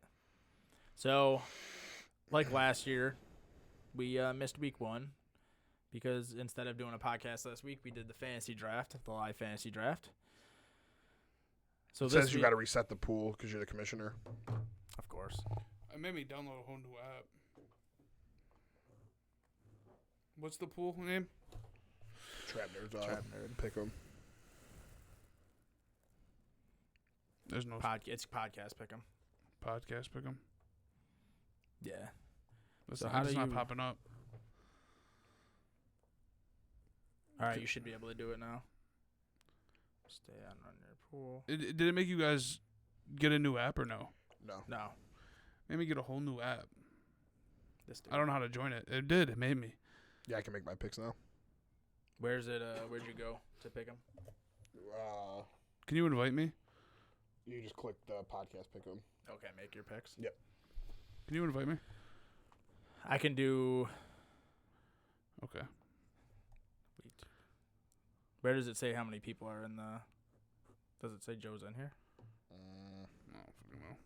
So, like last year, we missed week 1 because instead of doing a podcast last week, we did the fantasy draft, the live fantasy draft. So It this says you week, got to reset the pool because you're the commissioner. of course. It made me download a whole new app. What's the pool name? TrapNerd. TrapNerd. Pick them. There's no It's podcast pick 'em. podcast pick 'em. Yeah. It's So not, how it's do not you- popping up. All right, you should be able to do it now. Stay on Run Your Pool. Did it make you guys get a new app or no? No. No. Made me get a whole new app. This dude. I don't know how to join it. It did. It made me. Yeah, I can make my picks now. Where's it? Where'd you go to pick 'em? Can you invite me? You just click the podcast pick them. Okay, make your picks. Can you invite me? I can do. Okay. Where does it say how many people are in the? Does it say Joe's in here? Oh, fucking well.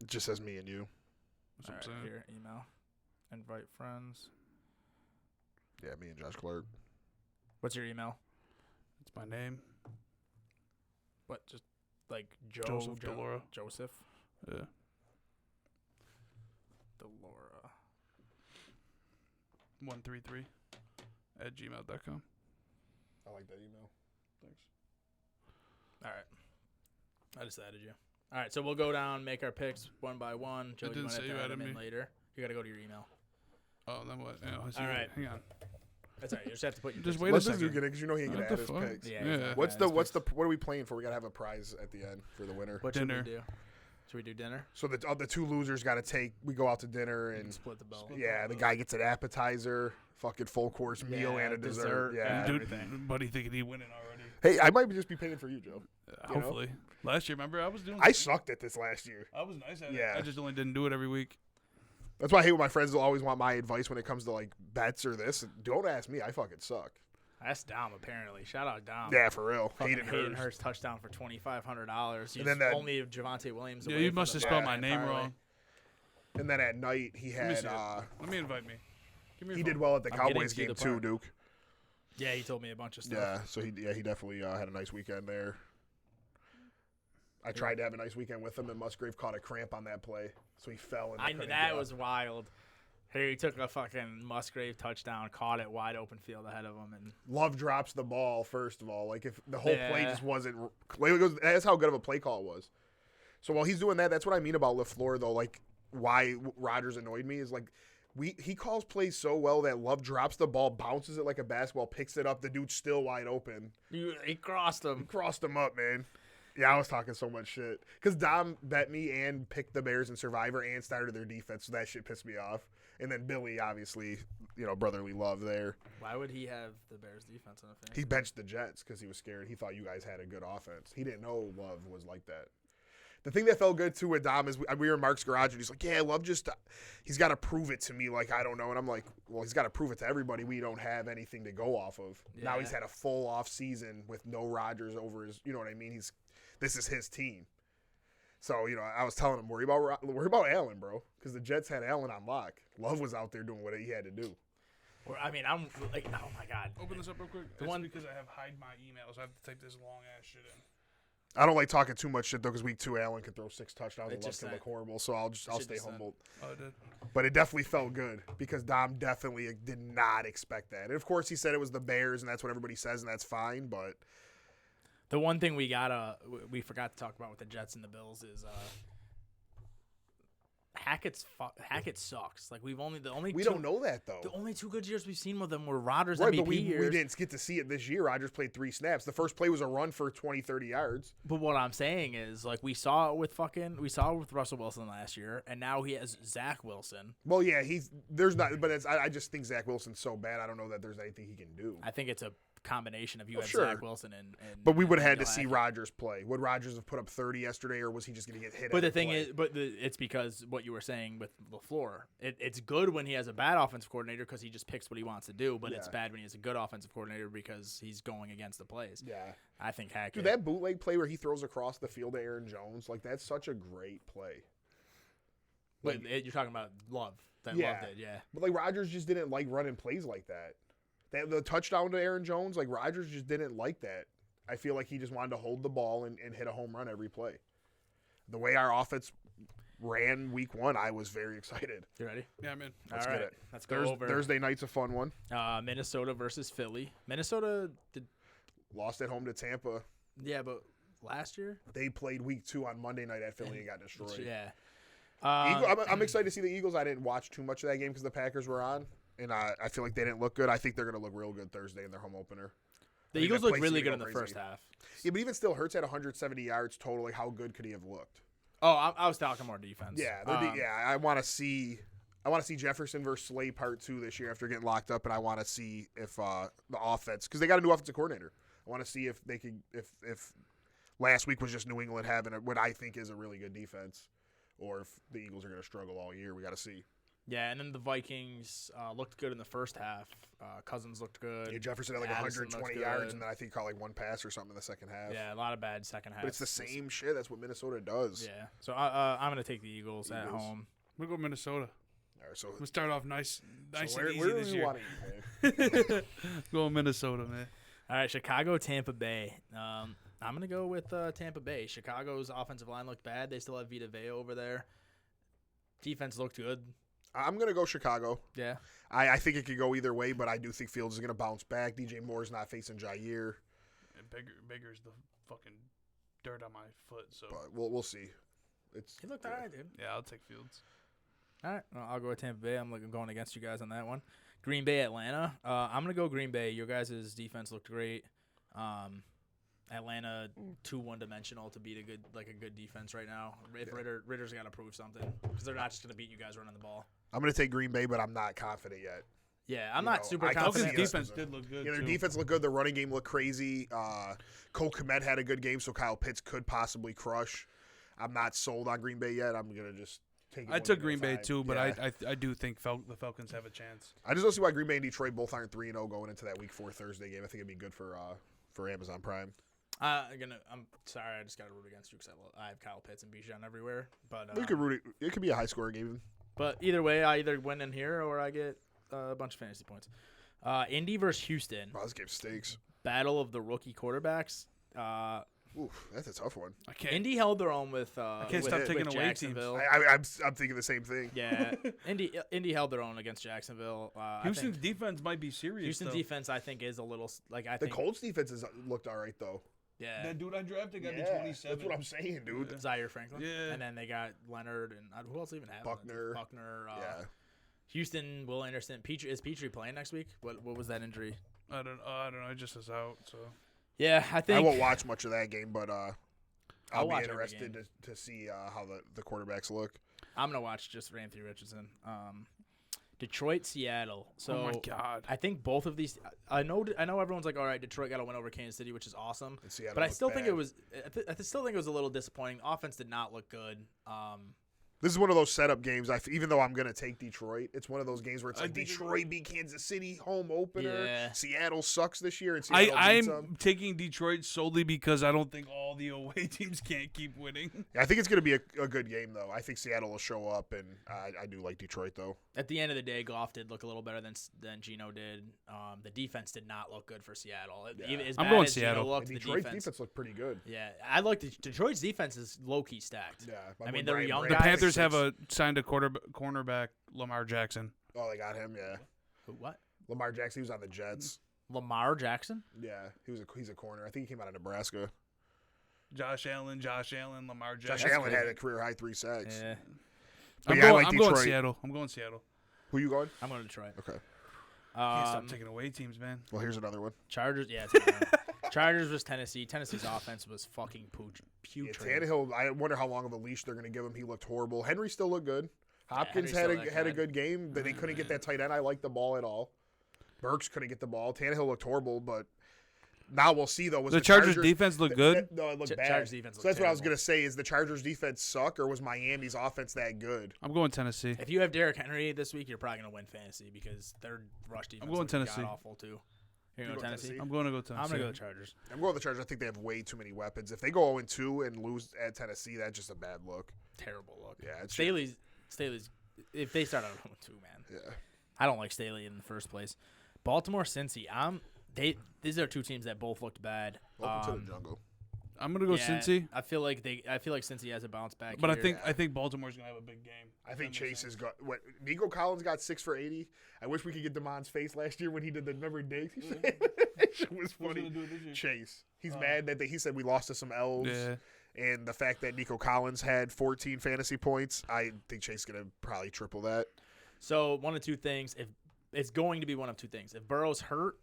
It just says me and you. That's All what right, I'm saying. here, email, invite friends. Yeah, me and Josh Clark. What's your email? It's my name. What? Just like Joe. Joseph Delora. Joseph Yeah. Delora. 133 at gmail.com. I like that email. Thanks. All right. I just added you. All right, so we'll go down, make our picks one by one. Joe, didn't you might say have you to add added them in me. later. You got to go to your email. Oh, then what? Yeah, I see All it. right. Hang on. That's all right. You just have to put your Just picks wait in. a Let this dude second. get it because you know he ain't What gonna the add his fuck? picks. Yeah. Yeah. he's not What's gonna the add his picks. what are we playing for? We gotta have a prize at the end for the winner. What should Dinner. we do? Should we do dinner? So the 2 losers got to take. We go out to dinner And and split the bill. yeah, the guy gets an appetizer, fucking full course meal Yeah, and a dessert. Yeah. Dude, Dude, buddy thinking he winning already. Hey, I might just be paying for you, Joe. You know? Hopefully. Last year, remember? I was doing I sucked at this last year. I was nice at Yeah. it. I just only didn't do it every week. That's why I hate when my friends always want my advice when it comes to like bets or this. Don't ask me. I fucking suck. That's Dom, apparently. Shout out Dom. Yeah, for real. Fucking Hated Hayden hers. Hurst touchdown for $2,500. He's then that- only Javonte Williams. Yeah, away you from must the have spelled my Batman name parlay. wrong. And then at night he Let me had see it. Let me invite me. Give me your he phone. did well at the I'm getting Cowboys to the game too, part. Duke. Yeah, he told me a bunch of stuff. Yeah, so he definitely had a nice weekend there. I tried to have a nice weekend with him, and Musgrave caught a cramp on that play, so he fell. And couldn't That get was up. wild. He took a fucking Musgrave touchdown, caught it wide open field ahead of him, and Love drops the ball first of all. Like if the whole play Yeah. just wasn't. That's how good of a play call it was. So while he's doing that, that's what I mean about LaFleur though. Like why Rodgers annoyed me is like. He calls plays so well that Love drops the ball, bounces it like a basketball, picks it up. The dude's still wide open. he crossed him. Crossed him up, man. Yeah, I was talking so much shit. Because Dom bet me and picked the Bears in Survivor and started their defense, so that shit pissed me off. And then Billy, obviously, brotherly love there. Why would he have the Bears defense on a fantasy? He benched the Jets because he was scared. He thought you guys had a good offense. He didn't know Love was like that. The thing that felt good, too, with Dom is we were in Mark's garage, and he's like, yeah, Love he's got to prove it to me like I don't know. And I'm like, well, he's got to prove it to everybody. We don't have anything to go off of. Yeah. Now he's had a full off season with no Rodgers over his, you know what I mean? This is his team. So, I was telling him, worry about Allen, bro, because the Jets had Allen on lock. Love was out there doing what he had to do. I mean, I'm like, oh, my God. Open this up real quick. The It's one- because I have hide my emails. I have to type this long-ass shit in. I don't like talking too much shit, though, because week 2, Allen could throw 6 touchdowns It and Love just could look said- horrible. So I'll should stay just said- humble. Oh, it did. But it definitely felt good because Dom definitely did not expect that. And, of course, he said it was the Bears, and that's what everybody says, and that's fine. But The one thing we forgot to talk about with the Jets and the Bills is Hackett sucks. Like we don't know that, though. The only 2 good years we've seen with them were Rodgers Right, MVP but we years. didn't get to see it this year. Rodgers played 3 snaps. The first play was a run for 20, 30 yards. But what I'm saying is, like, we saw it with Russell Wilson last year, and now he has Zach Wilson. Well, yeah, I just think Zach Wilson's so bad. I don't know that there's anything he can do. I think it's a combination of you have sure. Zach Wilson and But we would have had to Nathaniel see Hackett. Rodgers play. Would Rodgers have put up 30 yesterday, or was he just going to get hit? But the every thing play? is, it's because what you were saying with LaFleur. It's good when he has a bad offensive coordinator because he just picks what he wants to do, but it's Yeah. bad when he has a good offensive coordinator because he's going against the plays. Yeah. I think Hackett. Dude, that bootleg play where he throws across the field to Aaron Jones, like, that's such a great play. Wait, you're talking about Love. That Yeah. Love did, yeah. But, like, Rodgers just didn't like running plays like that. The touchdown to Aaron Jones, like, Rodgers just didn't like that. I feel like he just wanted to hold the ball and hit a home run every play. The way our offense ran week 1, I was very excited. You ready? Yeah, I'm in. Let's All get right. it. Let's go over Thursday night's a fun one. Minnesota versus Philly. Minnesota did, Lost at home to Tampa. yeah, but last year? They played week 2 on Monday night at Philly and got destroyed. Yeah. I'm excited to see the Eagles. I didn't watch too much of that game because the Packers were on, and I feel like they didn't look good. I think they're going to look real good Thursday in their home opener. The I think Eagles that looked place really is good gonna in the go first crazy. half. Yeah, but even still, Hurts had 170 yards total. Like, how good could he have looked? Oh, I was talking more defense. Yeah, I want to see Jefferson versus Slay part 2 this year after getting locked up, and I want to see if the offense, because they got a new offensive coordinator. I want to see if they could if last week was just New England having what I think is a really good defense, or if the Eagles are going to struggle all year. We got to see. Yeah, and then the Vikings looked good in the first half. Cousins looked good. Yeah, Jefferson had like Addison 120 looked yards, good. and then I think caught like 1 pass or something in the second half. Yeah, a lot of bad second half. But it's the same shit. That's what Minnesota does. Yeah. So I'm going to take the Eagles at Eagles. home. We're going Minnesota. All right, so We'll start off nice where and easy do this you year. want to go? Going Minnesota, man. All right, Chicago, Tampa Bay. I'm going to go with Tampa Bay. Chicago's offensive line looked bad. They still have Vita Vea over there. Defense looked good. I'm going to go Chicago. Yeah. I think it could go either way, but I do think Fields is going to bounce back. DJ Moore's not facing Jair, And Bigger's the fucking dirt on my foot, so but we'll see. He looked all right, dude. yeah, I'll take Fields. All right, well, I'll go with Tampa Bay. I'm going against you guys on that one. Green Bay, Atlanta. I'm gonna go Green Bay. Your guys' defense looked great. Atlanta too one-dimensional to beat a good defense right now. If Ritter's got to prove something because they're not just gonna beat you guys running the ball. I'm going to take Green Bay, but I'm not confident yet. Yeah, I'm You not know, super I can Falcons' see confident. us defense as a- did look good, Yeah, their too. defense looked good. The running game looked crazy. Cole Kmet had a good game, so Kyle Pitts could possibly crush. I'm not sold on Green Bay yet. I'm going to just take it I one took game Green at a Bay time. too, but Yeah. I do think the Falcons have a chance. I just don't see why Green Bay and Detroit both aren't 3-0 going into that Week 4 Thursday game. I think it'd be good for Amazon Prime. I'm sorry, I just got to root against you because I have Kyle Pitts and Bijan everywhere. But You could root it. It could be a high scoring game. But either way, I either win in here or I get a bunch of fantasy points. Indy versus Houston. Wow, this game stinks. Battle of the rookie quarterbacks. Oof, that's a tough one. I can't. Indy held their own with. I can't with, stop with taking away teams. Jacksonville. I'm thinking the same thing. Yeah, Indy held their own against Jacksonville. Houston's defense might be serious. Houston's though. defense, I think, is a little The think. Colts defense looked all right though. Yeah, That dude I drafted got me Yeah, 27. that's what I'm saying, dude. Zaire Franklin. Yeah. and then they got Leonard and who else even have Buckner. Buckner. Yeah. Houston, Will Anderson. Is Petrie playing next week? What was that injury? I don't know. It just is out. So Yeah, I think I won't watch much of that game, but I'll be watch every interested game. to see how the quarterbacks look. I'm gonna watch just Anthony Richardson. Detroit, Seattle. So Oh my God. I think both of these. I know everyone's like, all right, Detroit got to win over Kansas City, which is awesome. And Seattle But I looked still think bad. it was. I still think it was a little disappointing. Offense did not look good. This is one of those setup games. Even though I'm going to take Detroit, it's one of those games where it's I like think Detroit beat Kansas City, home opener. Yeah. Seattle sucks this year, and Seattle beats them. I'm taking Detroit solely because I don't think all the away teams can't keep winning. I think it's going to be a good game, though. I think Seattle will show up, and I do like Detroit, though. At the end of the day, Goff did look a little better than Geno did. The defense did not look good for Seattle. Even as I'm bad going as Seattle. Geno looked, And the Detroit's defense. defense looked pretty good. Yeah, I like Detroit's defense is low key stacked. Yeah, I mean, they're Brian young The guys. Panthers have signed a cornerback, Lamar Jackson. Oh, they got him. Yeah, What? Lamar Jackson. He was on the Jets. Lamar Jackson? Yeah, he's a corner. I think he came out of Nebraska. Josh Allen, Lamar Josh Jackson. Allen had a career high 3 sacks. Yeah, But I'm, yeah, I going, like I'm going Detroit. Seattle. I'm going Seattle. Who you going? I'm going to Detroit. Okay. Can't stop taking away teams, man. Well, here's another one. Chargers. Yeah, it's a good one. Chargers was Tennessee. Tennessee's offense was fucking Yeah, putrid. Tannehill, I wonder how long of a leash they're going to give him. He looked horrible. Henry still looked good. Hopkins Henry's had still a that good game, but they couldn't get that tight end. I like the ball at all. Burks couldn't get the ball. Tannehill looked horrible, but now we'll see though. Was The Chargers defense looked good. No, it looked bad. Chargers defense So looked that's what I was terrible. going to say. Is the Chargers defense suck, or was Miami's offense that good? I'm going Tennessee. If you have Derrick Henry this week, you're probably going to win fantasy because their rush defense going looked Tennessee. awful too. You're going You go Tennessee? Tennessee? I'm going to go Tennessee. I'm going to go the Chargers. I'm going with the Chargers. I think they have way too many weapons. If they go 0-2 and lose at Tennessee, that's just a bad look. Terrible look. Yeah, it's Staley's. If they start out 2, man. Yeah. I don't like Staley in the first place. Baltimore, Cincy. These are two teams that both looked bad. Welcome to the jungle. I'm going to go Cincy. I feel like Cincy has a bounce back. But here. I think Baltimore's going to have a big game. I think Chase has got what Nico Collins got 6 for 80. I wish we could get DeMond's face last year when he did the remember Diggs. He said that shit was funny. gonna do it this year? Chase. He's mad that he said we lost to some elves. Yeah. And the fact that Nico Collins had 14 fantasy points, I think Chase is gonna probably triple that. So one of two things. If it's going to be one of two things. If Burrow's hurt,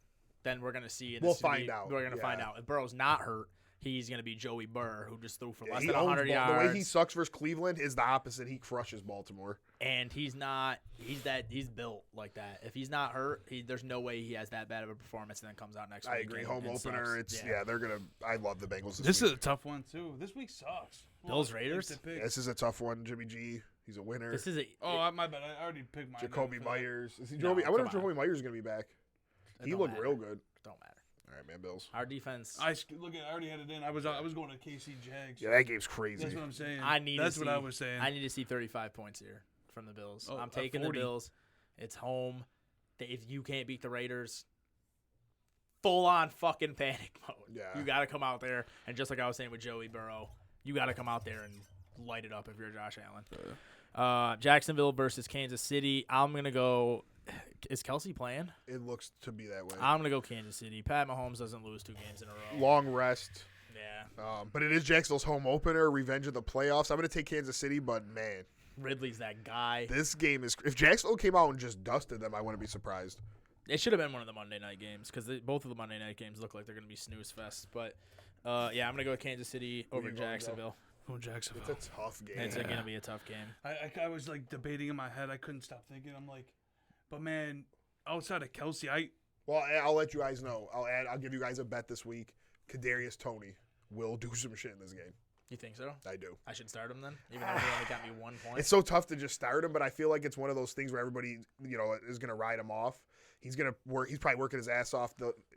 then we're gonna see. We'll find out. We're gonna find Yeah. out. If Burrow's not hurt, he's gonna be Joey Burr, who just threw for less He than owns 100 Bal- yards. The way he sucks versus Cleveland is the opposite. He crushes Baltimore. And he's not. He's built like that. If he's not hurt, there's no way he has that bad of a performance and then comes out next week. I agree. and- Home and opener. sucks. It's they're gonna. I love the Bengals. This week. is a tough one, too. This week sucks. Bills, Raiders? This is a tough one. Jimmy G. He's a winner. This is a. Oh, my bad. I already picked mine. Jacoby for that. Myers. Is he No, Jacoby? I wonder if come on. Jacoby Myers is gonna be back. It He don't looked matter. real good. Don't matter. All right, man. Bills. Our defense. I already had it in. I was going to KC Jags. Yeah, that game's crazy. That's what I'm saying. That's what I was saying. I need to see 35 points here from the Bills. Oh, I'm taking the 40. Bills. It's home. If you can't beat the Raiders, full on fucking panic mode. Yeah. You got to come out there, and just like I was saying with Joey Burrow, you got to come out there and light it up if you're Josh Allen. Jacksonville versus Kansas City. I'm gonna go. Is Kelsey playing? It looks to be that way. I'm gonna go Kansas City. Pat Mahomes doesn't lose 2 games in a row. Long rest. Yeah. But it is Jacksonville's home opener, revenge of the playoffs. I'm going to take Kansas City, but man, Ridley's that guy. this game is. If Jacksonville came out and just dusted them, I wouldn't be surprised. It should have been one of the Monday night games because both of the Monday night games look like they're going to be snooze fest. But, yeah, I'm going to go with Kansas City over you going, Jacksonville. Oh, Jacksonville. It's a tough game. It's going to be a tough game. I was like debating in my head. I couldn't stop thinking. I'm like, but man, outside of Kelsey, Well, I'll let you guys know. I'll give you guys a bet this week. Kadarius Toney will do some shit in this game. You think so? I do. I should start him then, even though he only got me 1 point. It's so tough to just start him, but I feel like it's one of those things where everybody, is going to ride him off. He's going to work. He's probably working his ass off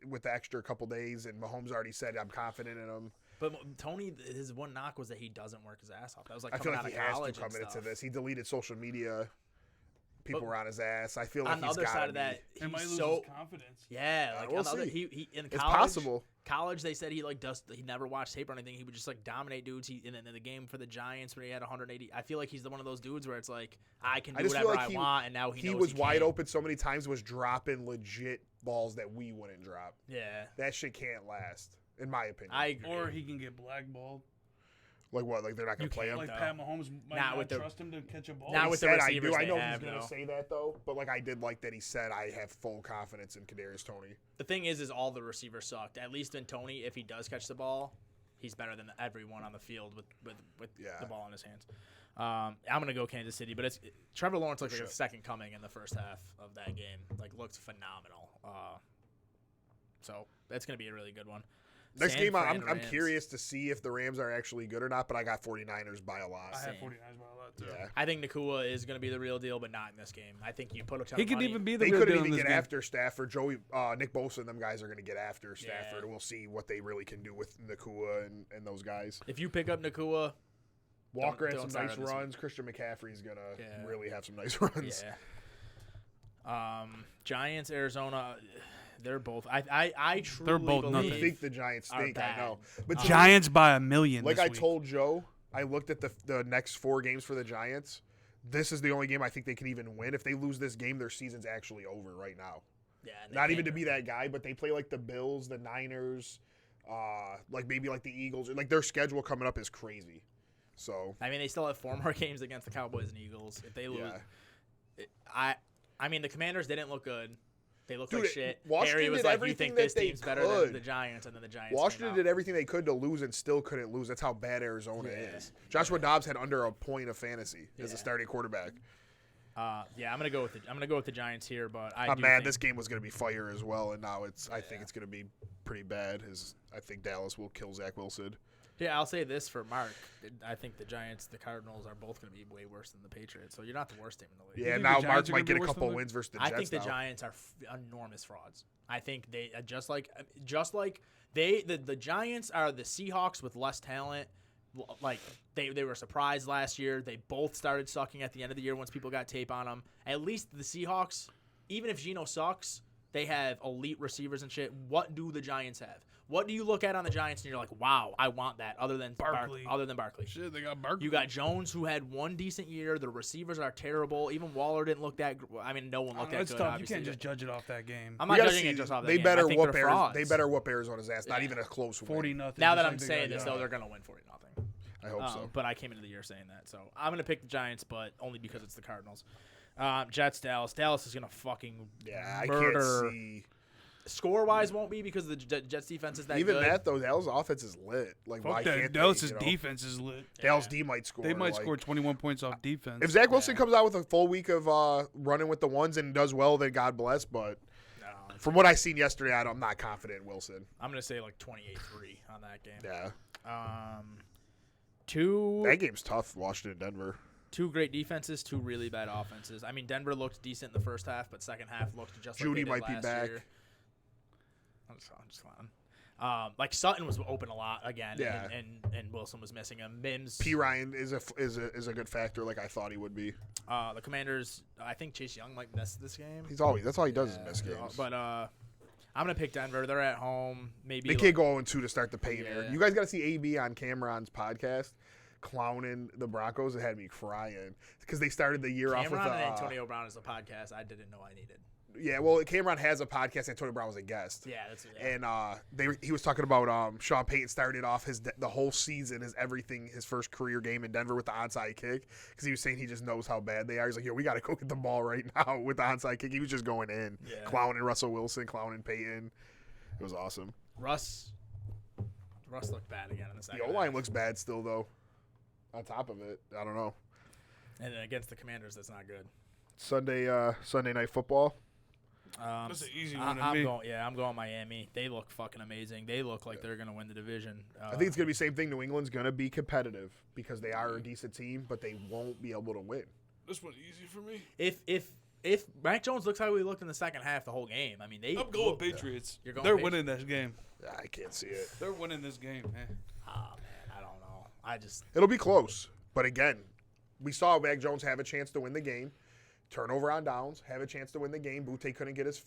with the extra couple days, and Mahomes already said, I'm confident in him. But Tony, his one knock was that he doesn't work his ass off. That was like I feel coming like he out of has college to come and into stuff. this. He deleted social media. People But were on his ass. I feel like On the he's other gotta side of be. that, it might he's lose so his confidence. yeah. Like we'll on the other, see. he in It's college. possible. College, they said he never watched tape or anything. He would just like dominate dudes. In the game for the Giants when he had 180. I feel like he's one of those dudes where it's like I can do just feel whatever like I want, and now He knows was he wide can't. open so many times, was dropping legit balls that we wouldn't drop. Yeah, That shit can't last, in my opinion. I agree. Or he can get blackballed. Like what? Like they're not going to You play can't, him? Like though. Pat Mahomes might Not not with the- trust him to catch a ball. not He with the said receivers I they know have, he's going though. to say that, though. But, like, I did like that he said I have full confidence in Kadarius Toney. The thing is all the receivers sucked. At least in Tony, if he does catch the ball, he's better than everyone on the field with Yeah. the ball in his hands. I'm gonna go Kansas City, but Trevor Lawrence looked like a second coming in the first half of that game. Like looked phenomenal. So that's gonna be a really good one. Next San game, Fran I'm Rams. curious to see if the Rams are actually good or not, but I got 49ers by a lot. I have Same. 49ers by a lot too. Yeah. I think Nakua is going to be the real deal, but not in this game. I think you put a ton He of could money. even be the They real couldn't deal in even this get game. after Stafford. Nick Bosa and them guys are going to get after Stafford, and we'll see what they really can do with Nakua and those guys. If you pick up Nakua, Walker had don't some start nice him this runs. Christian McCaffrey's going to Yeah. really have some nice runs. yeah. Giants, Arizona, they're both. I truly They're both believe nothing. You think the Giants are stink, I know. bad. But Giants by a million. like this I week. told Joe, I looked at the next 4 games for the Giants. This is the only game I think they can even win. If they lose this game, their season's actually over right now. Yeah, and they Not even can't- to be that guy, but they play like the Bills, the Niners, like maybe like the Eagles. Like their schedule coming up is crazy. So I mean, they still have 4 more games against the Cowboys and Eagles. If they lose, yeah. I mean, the Commanders didn't look good. They looked Dude, like shit. Washington Harry was did like, "You everything think that this they team's better than could. the Giants?" And then the Giants. Washington came did out. everything they could to lose and still couldn't lose. That's how bad Arizona is. Joshua Dobbs had under a point of fantasy as a starting quarterback. Yeah, I'm gonna go with the Giants here, but I'm do mad. think- This game was going to be fire as well, and now I think it's going to be pretty bad. I think Dallas will kill Zach Wilson. Yeah, I'll say this for Mark. I think the Giants, the Cardinals are both going to be way worse than the Patriots. So you're not the worst team in the league. Yeah, think now the Mark Giants are might gonna get be a worse couple than wins versus the Jets. I think the now. Giants are enormous frauds. I think they the Giants are the Seahawks with less talent. Like they were surprised last year. They both started sucking at the end of the year once people got tape on them. At least the Seahawks, even if Geno sucks, they have elite receivers and shit. What do the Giants have? What do you look at on the Giants and you're like, wow, I want that? Other than Barkley. Barkley. Shit, they got Barkley. You got Jones, who had one decent year. The receivers are terrible. Even Waller didn't look that. I mean, no one looked that It's good. tough. You Obviously, can't just judge it off that game. I'm We not gotta judging see- it just off that they game. better I think whoop they're Arizona. frauds. They better whoop Arizona's ass. Not Yeah. even a close win. 40-0. Now that I'm saying this, though, they're gonna win 40-0. I hope so. But I came into the year saying that, so I'm gonna pick the Giants, but only because it's the Cardinals. Jets, Dallas. Dallas is gonna fucking Yeah, I murder. can't see. Score-wise, won't be because the Jets defense is that Even good. that though, Dallas' offense is lit. Like why Fuck can't that. they? Dallas' you know? defense is lit. Dallas D might score. They might like- score 21 points off defense. If Zach Wilson comes out with a full week of running with the ones and does well, then God bless. But No, from what I seen yesterday, I'm not confident in Wilson. I'm gonna say like 28-3 on that game. Yeah, Two that game's tough. Washington, Denver. Two great defenses, two really bad offenses. I mean, Denver looked decent in the first half, but second half looked just Judy like they did might be last back. year. I'm just clowning. Like Sutton was open a lot again, Yeah. and Wilson was missing him. Mims, P. Ryan is a good factor, like I thought he would be. the Commanders. I think Chase Young might miss this game. That's all he does is miss games. But I'm gonna pick Denver. They're at home. Maybe They can't go 0-2 to start the paint era. Yeah. You guys got to see AB on Cameron's podcast clowning the Broncos. It had me crying because they started the year off with Cameron and Antonio Brown is a podcast I didn't know I needed. Yeah, well, Cameron has a podcast. Antonio Brown was a guest. Yeah, that's And he was talking about Sean Payton started off the whole season, his first career game in Denver with the onside kick because he was saying he just knows how bad they are. He's like, yo, we got to go get the ball right now with the onside kick. He was just going in, clowning Russell Wilson, clowning Payton. It was awesome. Russ looked bad again in the second The half. O-line looks bad still, though. On top of it, I don't know. And then against the Commanders, that's not good. Sunday night football. That's an easy one to I'm me. going Miami. They look fucking amazing. They look like they're gonna win the division. I think it's gonna be the same thing. New England's gonna be competitive because they are a decent team, but they won't be able to win. This one easy for me. If Mac Jones looks how he looked in the second half the whole game, I mean I'm going Patriots. You're going They're Patriots? winning this game. I can't see it. They're winning this game, man. Oh man, I don't know. It'll be close, but again, we saw Mac Jones have a chance to win the game. Turnover on downs, have a chance to win the game. Butte couldn't get his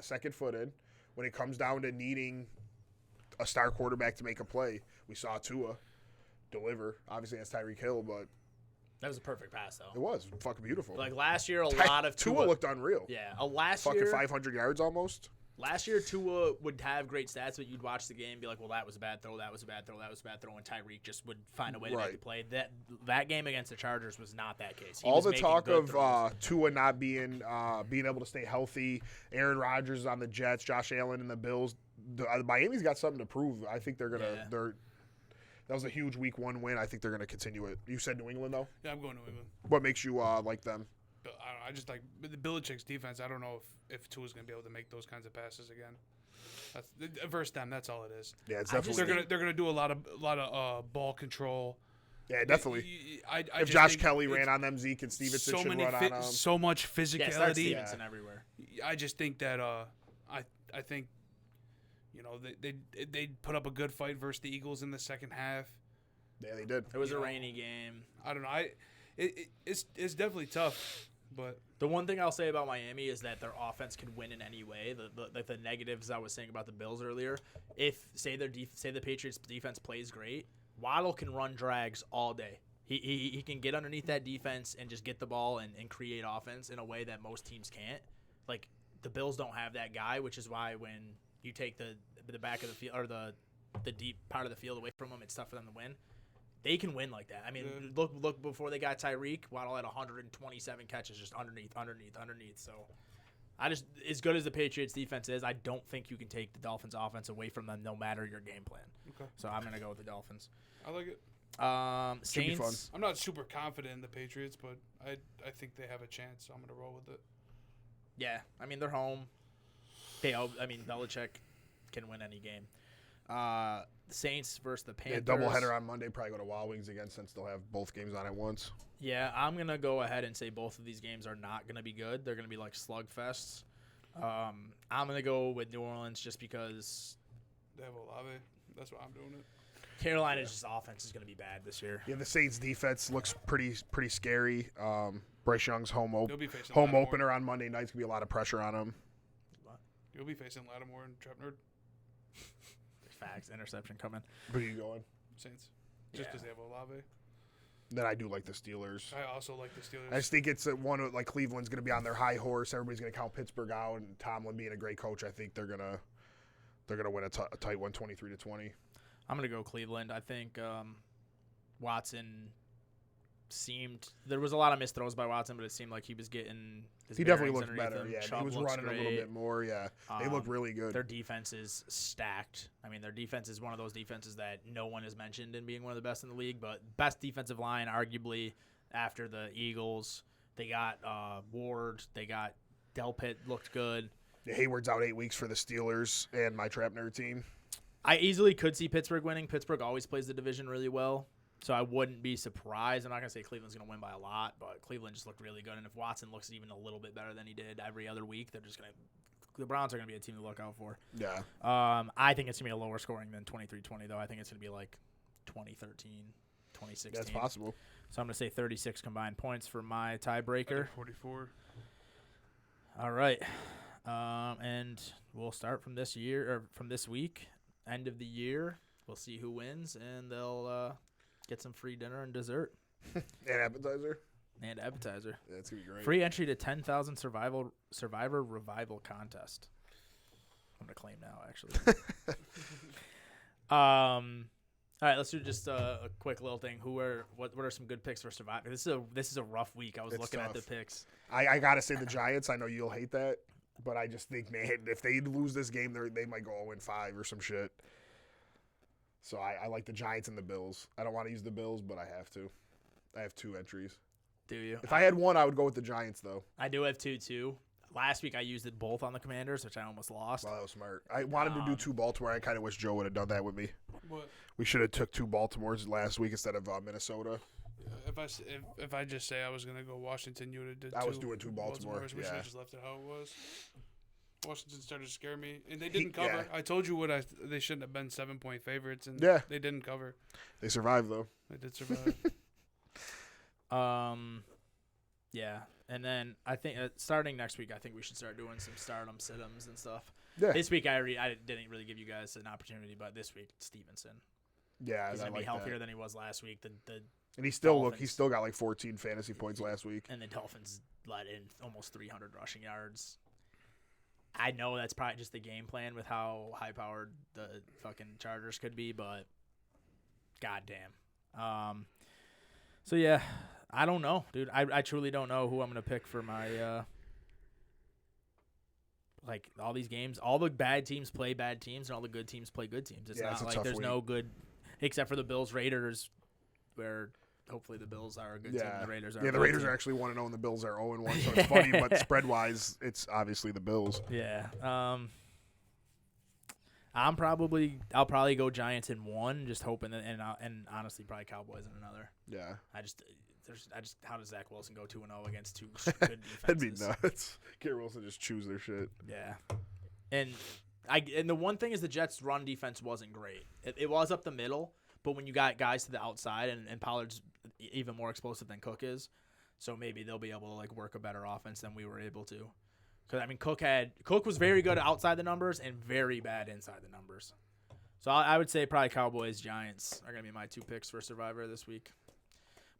second foot in. When it comes down to needing a star quarterback to make a play, we saw Tua deliver. Obviously, that's Tyreek Hill, but that was a perfect pass it though. was fucking beautiful. Like last year, a lot of Tua looked unreal. Yeah, Fucking 500 yards almost. Last year, Tua would have great stats, but you'd watch the game and be like, well, that was a bad throw, that was a bad throw, that was a bad throw, and Tyreek just would find a way to make the play. That game against the Chargers was not that case. He All was the making talk good of throws. Tua not being able to stay healthy, Aaron Rodgers on the Jets, Josh Allen and the Bills. Miami's got something to prove. I think they're That was a huge Week 1 win. I think they're going to continue it. You said New England, though? Yeah, I'm going New England. What makes you like them? I don't know, I just like the Belichick's defense. I don't know if Tua's going to be able to make those kinds of passes again. That's versus them. That's all it is. Yeah, it's I just definitely. They're gonna do a lot of ball control. Yeah, definitely. I If just Josh think Kelly it's ran on them, Zeke and Stevenson so should many run on them. so much Yeah, start physicality. Stevenson everywhere. I just think that I think they put up a good fight versus the Eagles in the second half. Yeah, they did. It was You a know, rainy game. I don't know. It's definitely tough, but The one thing I'll say about Miami is that their offense can win in any way. The negatives I was saying about the Bills earlier, if say the Patriots defense plays great, Waddle can run drags all day. He can get underneath that defense and just get the ball and create offense in a way that most teams can't. Like the Bills don't have that guy, which is why when you take the back of the field or the deep part of the field away from them, it's tough for them to win. They can win like that. I mean, look before they got Tyreek, Waddle had 127 catches just underneath. So, as good as the Patriots defense is, I don't think you can take the Dolphins offense away from them no matter your game plan. Okay. So I'm gonna go with the Dolphins. I like it. Should be fun. Saints. I'm not super confident in the Patriots, but I think they have a chance, so I'm gonna roll with it. Yeah, I mean they're home. Belichick can win any game. The Saints versus the Panthers. Yeah, doubleheader on Monday. Probably go to Wild Wings again since they'll have both games on at once. Yeah, I'm going to go ahead and say both of these games are not going to be good. They're going to be like slugfests. I'm going to go with New Orleans just because They have Olave. That's why I'm doing it. Carolina's just offense is going to be bad this year. Yeah, the Saints defense looks pretty scary. Bryce Young's home You'll be facing home Lattimore. opener on Monday night's gonna be a lot of pressure on him. You'll be facing Lattimore and TrapNerd Facts, interception coming. Who are you going? Saints, just because they have Olave. Then I do like the Steelers. I also like the Steelers. I just think it's one of like Cleveland's gonna be on their high horse. Everybody's gonna count Pittsburgh out, and Tomlin being a great coach, I think they're gonna win a tight one, 23-20. I'm going to go Cleveland. I think Watson there was a lot of missed throws by Watson, but it seemed like he was getting his He definitely bearings looked underneath better. him. Yeah, he was Chubb looks running a little great. bit more. Yeah, they look really good. Their defense is stacked. I mean, their defense is one of those defenses that no one has mentioned in being one of the best in the league, but best defensive line arguably after the Eagles. They got Ward. They got Delpit looked good. Yeah, Hayward's out 8 weeks for the Steelers and my TrapNerd team. I easily could see Pittsburgh winning. Pittsburgh always plays the division really well, so I wouldn't be surprised. I'm not going to say Cleveland's going to win by a lot, but Cleveland just looked really good. And if Watson looks even a little bit better than he did every other week, the Browns are going to be a team to look out for. Yeah. I think it's going to be a lower scoring than 23-20, though. I think it's going to be like 2013, 2016. That's possible. So I'm going to say 36 combined points for my tiebreaker. 44. All right. And we'll start from this week, end of the year. We'll see who wins, and they'll get some free dinner and dessert. And appetizer. And appetizer. Yeah, it's gonna be great. Free entry to 10,000 Survivor Revival contest. I'm gonna claim now, actually. All right, let's do just a quick little thing. What are some good picks for Survivor? This is a rough week. I was It's looking at the tough. picks. I gotta say the Giants. I know you'll hate that, but I just think, man, if they lose this game, they might go 0-5 or some shit. So I like the Giants and the Bills. I don't want to use the Bills, but I have to. I have 2 entries. Do you? If I had one, I would go with the Giants, though. I do have 2 too. Last week I used it both on the Commanders, which I almost lost. Well, that was smart. I wanted to do 2 Baltimore. I kind of wish Joe would have done that with me. What? We should have took 2 Baltimores last week instead of Minnesota. If I just say I was gonna go Washington, you would have did. I was two doing 2 Baltimore. Baltimores. We should Yeah. have just left it how it was. Washington started to scare me, and they didn't cover. Yeah. I told you they shouldn't have been 7-point favorites, and Yeah. they didn't cover. They survived, though. They did survive. Yeah, and then I think starting next week, I think we should start doing some stardom sit-ems and stuff. Yeah. This week I didn't really give you guys an opportunity, but this week Stevenson, Yeah, he's I gonna be like healthier that. than he was last week. And he still Dolphins. got like 14 fantasy points last week. And the Dolphins let in almost 300 rushing yards. I know that's probably just the game plan with how high-powered the fucking Chargers could be, but goddamn. So, yeah, I don't know, dude. I truly don't know who I'm going to pick for my all these games. All the bad teams play bad teams, and all the good teams play good teams. It's Yeah, it's not a like tough there's week. no good – except for the Bills-Raiders, where hopefully the Bills are a good team and the Raiders are a the good Raiders team. are actually 1-0 and the Bills are 0-1, so it's funny, but spread-wise, it's obviously the Bills. Yeah. I'll probably go Giants in one, just hoping that, and honestly probably Cowboys in another. Yeah. How does Zach Wilson go 2-0 against two good defenses? That'd be nuts. Garrett Wilson just choose their shit. Yeah. And the one thing is the Jets' run defense wasn't great. It was up the middle, but when you got guys to the outside, and Pollard's even more explosive than Cook is, so maybe they'll be able to like work a better offense than we were able to. Because I mean, Cook was very good outside the numbers and very bad inside the numbers. So I would say probably Cowboys, Giants are gonna be my 2 picks for Survivor this week.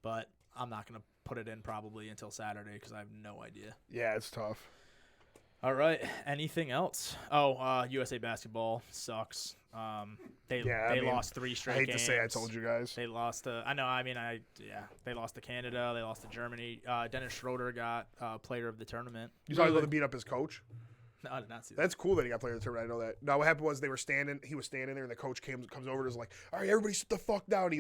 But I'm not gonna put it in probably until Saturday because I have no idea. Yeah, it's tough. All right. Anything else? Oh, USA basketball sucks. They lost 3 straight games. I hate to say I told you guys. They lost to they lost to Canada. They lost to Germany. Dennis Schroeder got player of the tournament. You saw him to beat up his coach? No, I did not see that. That's cool that he got player of the tournament. I know that. No, what happened was he was standing there, and the coach comes over and is like, all right, everybody sit the fuck down. He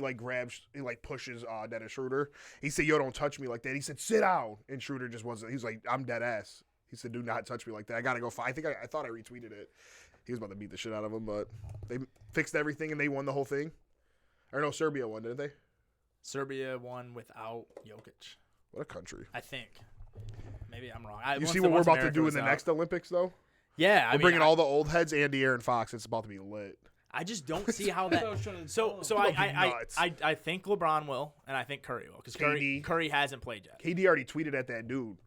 pushes Dennis Schroeder. He said, yo, don't touch me like that. He said, sit down. And Schroeder just wasn't. He's like, I'm dead ass. He said, do not touch me like that. I got to go fight. I thought I retweeted it. He was about to beat the shit out of him, but they fixed everything and they won the whole thing. Or no, Serbia won, didn't they? Serbia won without Jokic. What a country. I think. Maybe I'm wrong. You see what we're about to do in the next Olympics, though? Yeah. We're bringing all the old heads, Andy, Aaron Fox. It's about to be lit. I just don't see how that. I think LeBron will, and I think Curry will, because Curry hasn't played yet. KD already tweeted at that dude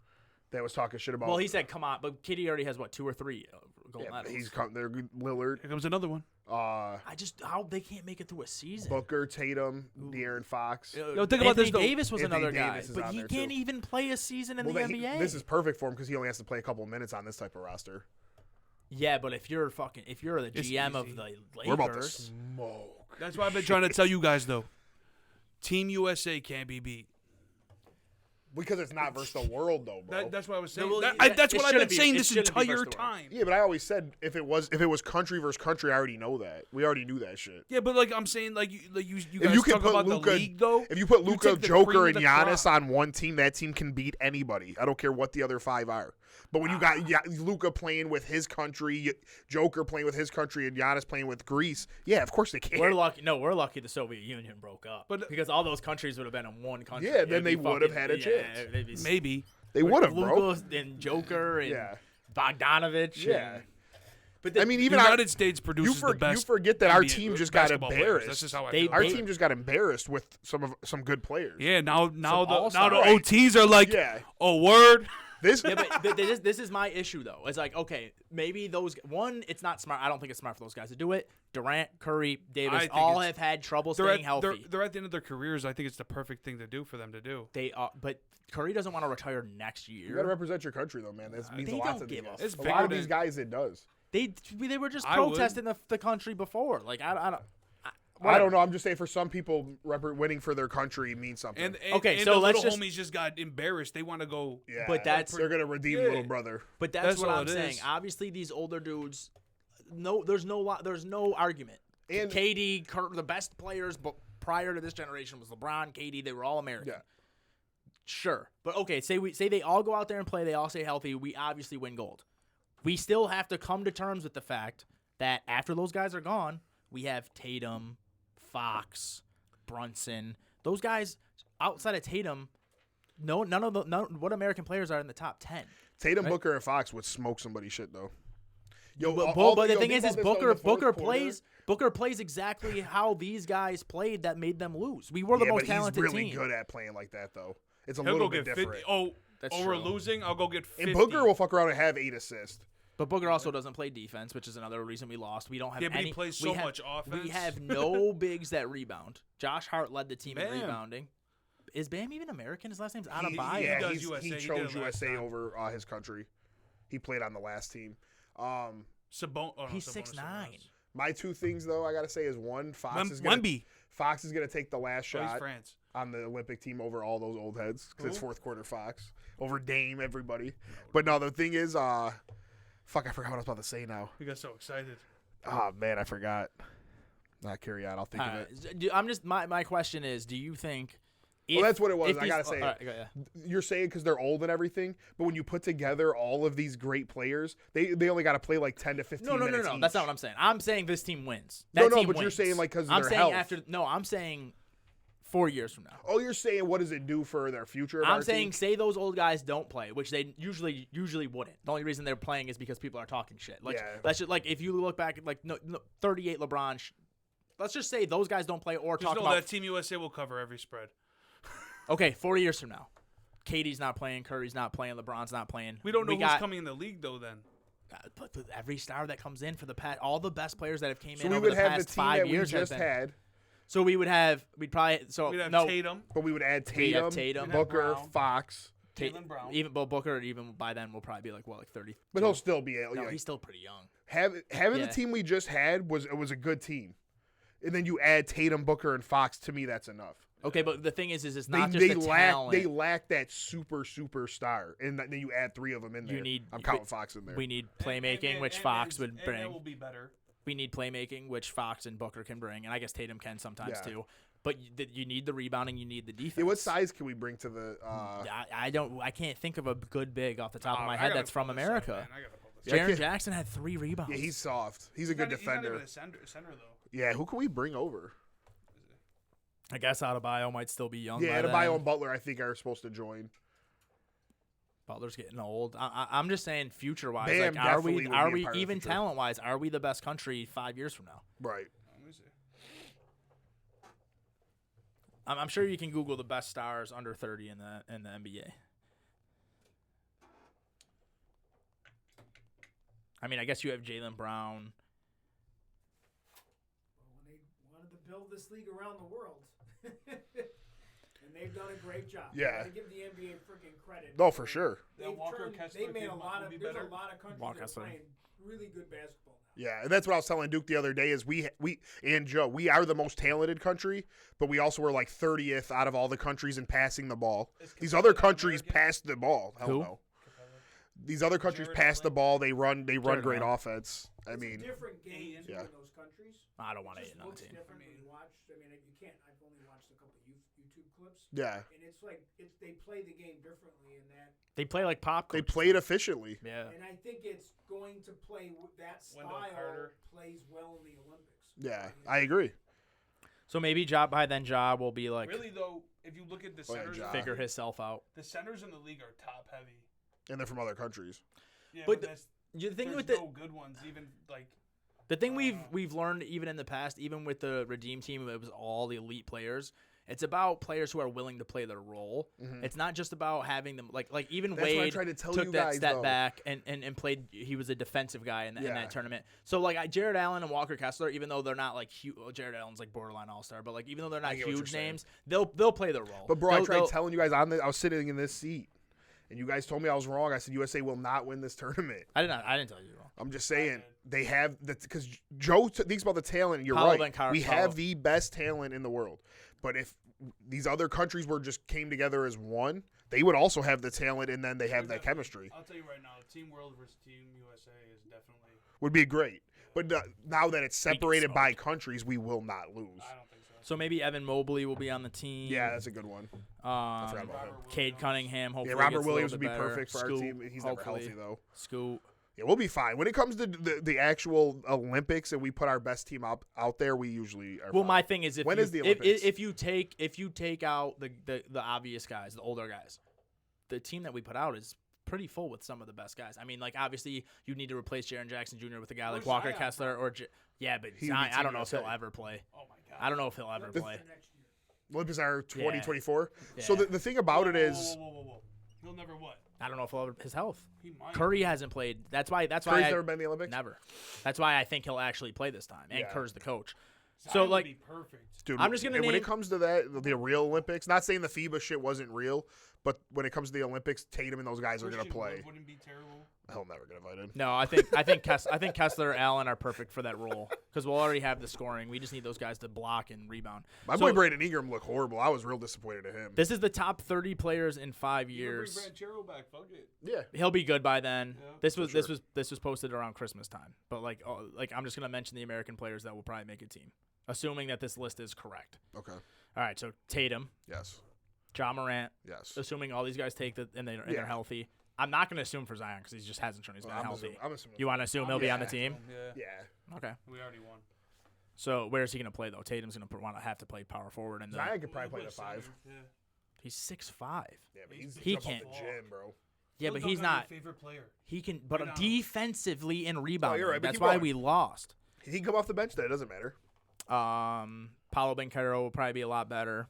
that was talking shit about. Well, he said, "Come on," but KD already has 2 or 3 gold medals. He's come there. Lillard. Here comes another one. How they can't make it through a season. Booker, Tatum, De'Aaron Fox. Yo, think about this though. Davis was Anthony another guy, Davis is but on he there, can't too. even play a season in the NBA. This is perfect for him because he only has to play a couple of minutes on this type of roster. Yeah, but if you're the GM of the Lakers, we're about to smoke. That's why I've been trying to tell you guys though. Team USA can't be beat. Because it's not versus the world, though, bro. That's what I was saying. No, well, that's what I've been saying it this shouldn't be entire versus the world. time. Yeah, but I always said if it was country versus country, I already know that. We already knew that shit. Yeah, but like I'm saying, you If guys you can talk put about Luka, the league though. if you put Luka, take the Joker, cream and of the Giannis crop. on one team, that team can beat anybody. I don't care what the other 5 are. But when you got Luka playing with his country, Joker playing with his country, and Giannis playing with Greece, yeah, of course they can. We're lucky. No, we're lucky the Soviet Union broke up. But because all those countries would have been in one country. Yeah, then they would have had a chance. Maybe. They would have, bro. Luka and Joker and Yeah. Bogdanovich. Yeah. But I mean, The even United States produces the best. You forget that our NBA team just got basketball players. embarrassed. That's just how I They- feel. Our they- team just got embarrassed with some good players. Yeah, now the all-star. OTs are like, Yeah. oh word. This yeah, but this is my issue though. It's like, okay, maybe it's not smart. I don't think it's smart for those guys to do it. Durant, Curry, I Davis think all it's- have had trouble They're staying at, healthy. they're at the end of their careers. I think it's the perfect thing to do for them to do. They are, but Curry doesn't want to retire next year. you got to represent your country, though, man. That means They a lot don't to give these a guys. It's A bigger lot of than- these guys, it does. They were just I would. protesting the country before. Like I don't know. I'm just saying, for some people, winning for their country means something. And Okay, and so the let's little just- homies just got embarrassed. They want to go. yeah, but they're gonna redeem little brother. But that's That's what all I'm it saying. is. Obviously, these older dudes, there's no argument. And- KD, the best players, but prior to this generation was LeBron, KD. They were all American. Yeah. Sure, but okay. Say they all go out there and play. They all stay healthy. We obviously win gold. We still have to come to terms with the fact that after those guys are gone, we have Tatum, Fox, Brunson. Those guys outside of Tatum, none of what American players are in the top 10. Tatum, Right. Booker, and Fox would smoke somebody shit though. Yo, But the thing think is about this, though, in the fourth Booker plays exactly how these guys played that made them lose. We were the Yeah, most but he's talented really team. good at playing like that, though. It's a He'll little go bit get different. 50. That's we're true. losing. I'll go get 50. And Booker will fuck around and have 8 assists. But Booker also doesn't play defense, which is another reason we lost. We don't have Yeah, but any. he plays we so have- much offense. We have no bigs that rebound. Josh Hart led the team in Bam. rebounding. Is Bam even American? His last name's Yeah, Adebayo. does he USA. He did chose it last USA time. over his country. He played on the last team. He's Sabonis 6'9". My 2 things, though, I got to say is one, Fox is Wemby. going to take the last Oh, he's shot France. on the Olympic team over all those old heads because it's fourth quarter Fox over Dame, everybody. But no, the thing is, fuck, I forgot what I was about to say now. We got so excited. Oh man, I forgot. Not carry on. I'll think of it. I'm just my question is, do you think? Well, that's what it was. if I these- gotta say, all right, go ahead. you're saying because they're old and everything, but when you put together all of these great players, they only got to play like 10 to 15 No. minutes each. That's not what I'm saying. I'm saying this team wins. No, That team but you're wins. saying, like, 'cause of I'm their saying health. after. No, I'm saying 4 years from now. Oh, you're saying what does it do for their future? Of I'm our saying team? say those old guys don't play, which they usually wouldn't. The only reason they're playing is because people are talking shit. Like Yeah. that's just like if you look back at like 38 LeBron. Let's just say those guys don't play or Just talk know about. that Team USA will cover every spread. Okay, 4 years from now, Katie's not playing, Curry's not playing, LeBron's not playing. We don't know who's coming in the league though. Then But every star that comes in for the past, all the best players that have came So in we over would the have the past team 5 that we years just have been. had, So we'd probably we'd have no Tatum, but we would add We'd have Tatum, Tatum. Booker, Brown. Fox. Jaylen Brown. Even Booker, even by then will probably be like 30. But he'll still be No, he's still pretty young. having Yeah. the team we just had was a good team, and then you add Tatum, Booker, and Fox. To me, that's enough. Okay, but the thing is it's They not just they the lack talent. they lack that superstar, and then you add 3 of them in there. I'm counting Fox in there. We need playmaking, which Fox would bring. That will be better. We need playmaking, which Fox and Booker can bring, and I guess Tatum can sometimes Yeah. too. But you need the rebounding, you need the defense. Yeah, what size can we bring to the? I can't think of a good big off the top of my I head gotta that's from pull this up, America. man. I gotta pull this Yeah, I Jaren can't- Jackson had 3 rebounds. Yeah, he's soft. He's a good He's not defender. even a center though. Yeah, who can we bring over? I guess Adebayo might still be young. Yeah, by Adebayo then. and Butler, I think, are supposed to join. Butler's getting old. I'm just saying, future wise, Bam like, are definitely we would be a are part we of the even future. talent wise? Are we the best country 5 years from now? Right. Let me see. I'm sure you can Google the best stars under 30 in the NBA. I mean, I guess you have Jaylen Brown. When they wanted to build this league around the world. And they've done a great job. Yeah. I give the NBA freaking credit. No, for sure. They've Walker turned, Kessler they made a came lot up, of. will be There's better. a lot of countries Walker that are Kessler. playing really good basketball now. Yeah, and that's what I was telling Duke the other day. Is we and Joe, we are the most talented country, but we also were like 30th out of all the countries in passing the ball. These other countries pass the ball. Hell Who? no. These other countries Jared pass the Allen. ball. They run Jared great Allen. offense. I It's mean, a different game Aiden. too Yeah. in those countries. I don't want It to just on the looks team. different when you watch. I mean, you can't. I've only watched a couple of YouTube clips, yeah, and it's like they play the game differently in that. They play like pop. they culture. played efficiently. Yeah. And I think it's going to play that Wendell style Carter. plays well in the Olympics. Yeah, I agree. So maybe Job by then Job will be like Really though, if you look at the Oh, yeah, centers, Ja. figure himself out. the centers in the league are top heavy. And they're from other countries. Yeah, But but that's, The thing there's with the no good ones. Even like The thing we've learned even in the past, even with the Redeem team, it was all the elite players. It's about players who are willing to play their role. It's not just about having them like even That's what I Wade tried to tell took you that guys, step though. back and played. He was a defensive guy in Yeah. that tournament. So like Jared Allen and Walker Kessler, even though they're not like huge, Jared Allen's like borderline all star, but like even though they're not get what you're huge saying. names, they'll play their role. But bro, I They'll- tried they'll- telling you guys I was sitting in this seat, and you guys told me I was wrong. I said USA will not win this tournament. I didn't tell you wrong. I'm just saying they have because Joe thinks about the talent. And you're Paulo right. Bencar- We Paulo. have the best talent in the world. But if these other countries were just came together as one, they would also have the talent, and then they have that chemistry. I'll tell you right now, Team World versus Team USA is definitely. Would be great. But now that it's separated so. by countries, we will not lose. I don't think so. So maybe Evan Mobley will be on the team. Yeah, that's a good one. I forgot about him. Cade Cunningham. Hopefully Yeah, Robert gets a Williams little would bit be better. perfect for our Scoot, team. He's never hopefully. healthy though. Scoot. Yeah, we'll be fine. When it comes to the actual Olympics and we put our best team out there, we usually are Well, fine. my thing is When is the Olympics? if you take out the obvious guys, the older guys, the team that we put out is pretty full with some of the best guys. I mean, like obviously you need to replace Jaren Jackson Jr. with a guy like Where's Walker Zion Kessler or yeah, but He would be Zion, I don't Team know if he'll USA. ever play. Oh my god. I don't know if he'll ever play. Next year. Olympics are 2024. So Yeah. the thing about it is, Whoa. He'll never what? I don't know if he'll ever his health. He might. Curry hasn't played. That's why Curry's I never been in the Olympics. never. That's why I think he'll actually play this time. And Yeah. Kerr's the coach. Zion So would like be perfect. Dude, I'm just gonna and when name- it comes to that, the real Olympics, not saying the FIBA shit wasn't real, but when it comes to the Olympics, Tatum and those guys are going to Christian play. Wood wouldn't be terrible. He'll never get invited. No, I think Kessler and Allen are perfect for that role because we'll already have the scoring. We just need those guys to block and rebound. My So, boy Brandon Ingram looked horrible. I was real disappointed in him. This is the top 30 players in 5 You can bring years. Banchero back. Fuck it. Yeah. He'll be good by then. Yeah, this was for sure. this was posted around Christmas time. But like I'm just gonna mention the American players that will probably make a team. assuming that this list is correct. Okay. All right, so Tatum, Yes. Ja Morant, Yes. assuming all these guys take and they're Yeah. healthy. I'm not going to assume for Zion because he just hasn't shown he's been I'm healthy. assuming. You want to assume he'll be on the Yeah. team? Yeah. Yeah. Okay. We already won. So where's he going to play though? Tatum's going to want to have to play power forward, and Zion could probably play the 5. Yeah. he's 6'5". Yeah, but he's He jump off can't. the gym, bro. Yeah, but he's not. Favorite player. He can, but Right now. defensively and rebounding. you're right, but That's keep why going. we lost. He can come off the bench. That doesn't matter. Paulo Banchero will probably be a lot better.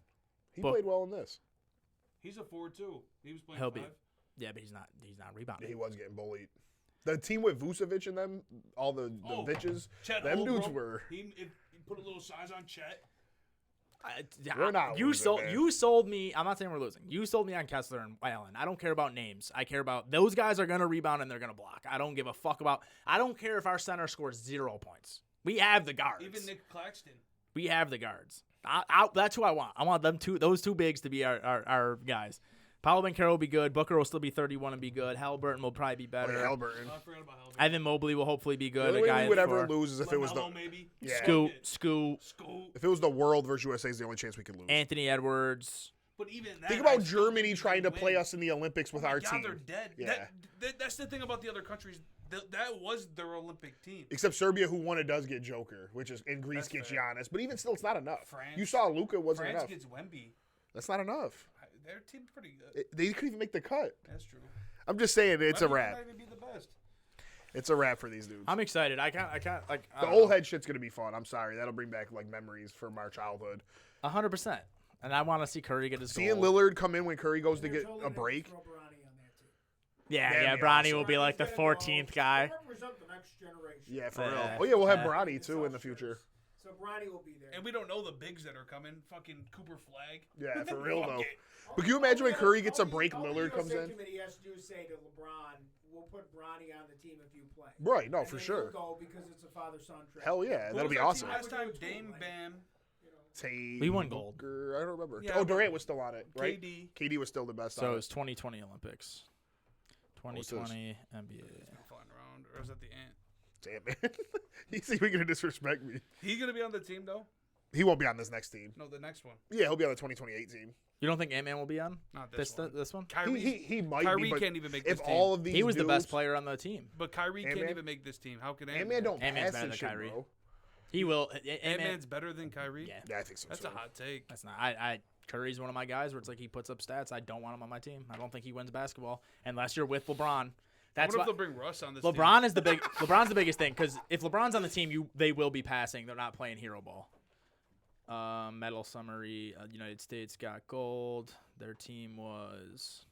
He But- played well in this. He's a forward too. He was playing He'll 5. be. Yeah, but he's not rebounding. He was getting bullied. The team with Vucevic and them, all the bitches, Chet them Holmgren, dudes were. He put a little size on Chet. We're not You losing, sold. man. You sold me. I'm not saying we're losing. You sold me on Kessler and Allen. I don't care about names. I care about those guys are gonna rebound and they're gonna block. I don't give a fuck about. I don't care if our center scores 0 points. We have the guards. Even Nick Claxton. We have the guards. That's who I want. I want those two bigs to be our guys. Paulo Banchero will be good. Booker will still be 31 and be good. Halliburton will probably be Oh, better. yeah, Halliburton. I forgot about Hellman. Evan Mobley will hopefully be The good. only A way guy we would ever for lose is if it was LaMelo, the maybe. yeah. Scoot, Scoot. If it was the world versus USA, is the only chance we could lose. Anthony Edwards. But even that, Think I about still Germany think we trying to could play win. us in the Olympics with Oh my our God, team. they're dead. Yeah. That's the thing about the other countries. That was their Olympic team. Except Serbia, who won it, does get Joker, and Greece That's gets fair. Giannis. But even still, it's not enough. France- You saw Luka wasn't France enough. gets Wemby. That's not enough. Their team's pretty good. They couldn't even make the cut. That's true. I'm just saying, it's a Wemby might wrap. not even be the best. It's a wrap for these dudes. I'm excited. I can't like I The don't old know. head shit's gonna be fun. I'm sorry, that'll bring back like memories from our childhood. 100%. And I want to see Curry get his Seeing goal. Lillard come in when Curry goes to They're get totally a gonna break. throw Bronny on that too. Yeah, That'd be Bronny awesome. will be like the Bronny's gonna go. 14th guy. He'll represent the next generation. Yeah, for Yeah. real. Oh yeah, we'll have Yeah. Bronny too in the future. So Bronny will be there. And we don't know the bigs that are coming. Fucking Cooper Flag. Yeah, for real Fuck though. it. But can you imagine when Curry gets a All the- break, all the Lillard comes USA in? committee has to do is say to LeBron, "We'll put Bronny on the team if you play." Right, no, And for then sure. he'll go because it's a father-son trade. Hell yeah, Who that'll was be our awesome. team Last time, Like, Dame, Bam, Tate, We won gold. Booker, I don't remember. Yeah, Oh, but- Durant was still on it, right? KD. KD was still the best. So on it's 2020 Olympics. 2020 NBA. Flying around, or is that the ant? Damn man, he's even gonna disrespect me. He gonna be on the team though? He won't be on this next team. No, the next one. Yeah, he'll be on the 2028 team. You don't think Ant-Man will be on Not this one. this one? Kyrie. He might Kyrie be, but can't even make if this team. all of these He was the best dudes- player on the team. But Kyrie can't Ant-Man? even make this team. How can Ant-Man don't Ant-Man's pass better and than shit, Kyrie. bro. He will. Ant-Man's better than Kyrie? Yeah. Yeah, I think so. That's too. a hot take. That's not. I Curry's one of my guys where it's like he puts up stats. I don't want him on my team. I don't think he wins basketball unless you're with LeBron. That's I wonder why if they'll bring Russ on this team. LeBron is the big. LeBron's the biggest thing because if LeBron's on the team, they will be passing. They're not playing hero ball. Medal summary: United States got gold. Their team was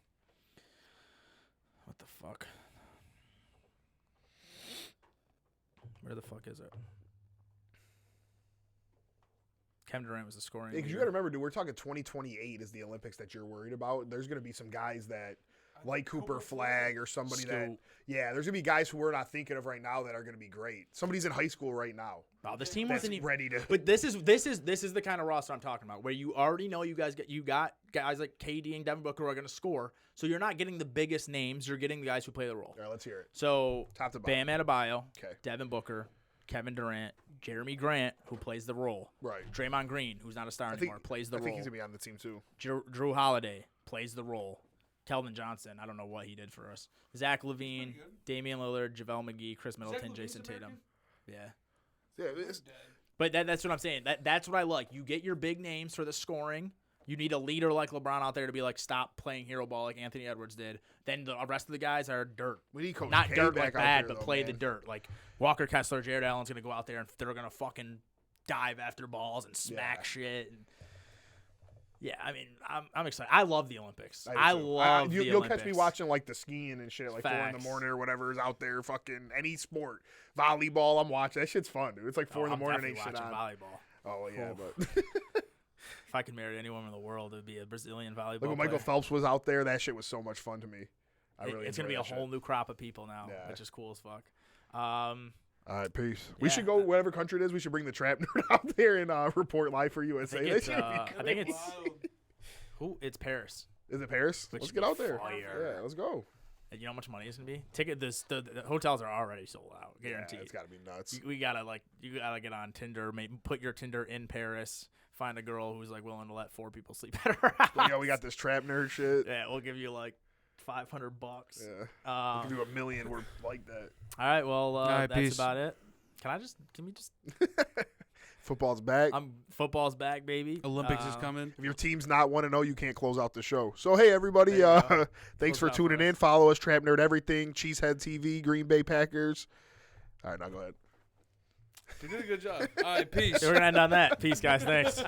what the fuck? Where the fuck is it? Kevin Durant was the scoring. Because you leader. got to remember, dude, we're talking 2028 is the Olympics that you're worried about. There's going to be some guys that, like Cooper Flag or somebody that, Scoot. yeah, there's going to be guys who we're not thinking of right now that are going to be great. Somebody's in high school right now Wow, this team that's wasn't even ready to. But this is the kind of roster I'm talking about, where you already know you got guys like KD and Devin Booker are going to score. So you're not getting the biggest names. You're getting the guys who play the role. All right, let's hear it. So Top to bottom. Bam Adebayo, Okay. Devin Booker, Kevin Durant, Jeremy Grant, who plays the role. Right. Draymond Green, who's not a star anymore, plays the I think role. he's going to be on the team too. Drew Holiday plays the role. Kelvin Johnson, I don't know what he did for us. Zach LaVine, pretty good. Damian Lillard, JaVale McGee, Chris Middleton, Levine's Jason Tatum. American? Yeah. Yeah, it's, But that's what I'm saying. That's what I like. You get your big names for the scoring. You need a leader like LeBron out there to be like, stop playing hero ball like Anthony Edwards did. Then the rest of the guys are dirt. we need Coach Not K dirt back like out bad, there, but though, play the man. dirt. Like Walker Kessler, Jared Allen's going to go out there and they're going to fucking dive after balls and smack Yeah. shit. And yeah, I mean, I'm excited. I love the Olympics. do I too. love the You'll Olympics. catch me watching like the skiing and shit, like 4 in the Facts. morning or whatever is out there. Fucking any sport, volleyball. I'm watching. That shit's fun, dude. It's like 4 in the I'm morning. definitely Ain't shit watching on. volleyball. Oh yeah, Oof. but If I could marry any woman in the world, it would be a Brazilian volleyball like when Michael player. Phelps was out there, that shit was so much fun to me. I really It's going to be enjoy a that whole shit. new crop of people now, Yeah. which is cool as fuck. All right, peace. We Yeah. should go whatever country it is. We should bring the trap nerd out there and report live for USA. think That it's, should be I good. think it's Wild. It's Paris. Is it Paris? Which Let's would get be out there. fire. Yeah, let's go. And you know how much money it's gonna be? The hotels are already sold out, guaranteed. Yeah, it's got to be nuts. You gotta get on Tinder, maybe put your Tinder in Paris, find a girl who's like willing to let 4 people sleep at her house. We got this trap nerd shit. Yeah, we'll give you like $500. Yeah, we can do $1 million. We're like that. All right, well, right, that's peace. about it. Can we just? Football's back. Football's back, baby. Olympics is coming. If your team's not 1-0, you can't close out the show. So, hey, everybody, There you go. thanks Close for out tuning for us. in. Follow us, Trap Nerd Everything, Cheesehead TV, Green Bay Packers. All right, now go ahead. You did a good job. All right, peace. We're gonna end on that. Peace, guys. Thanks.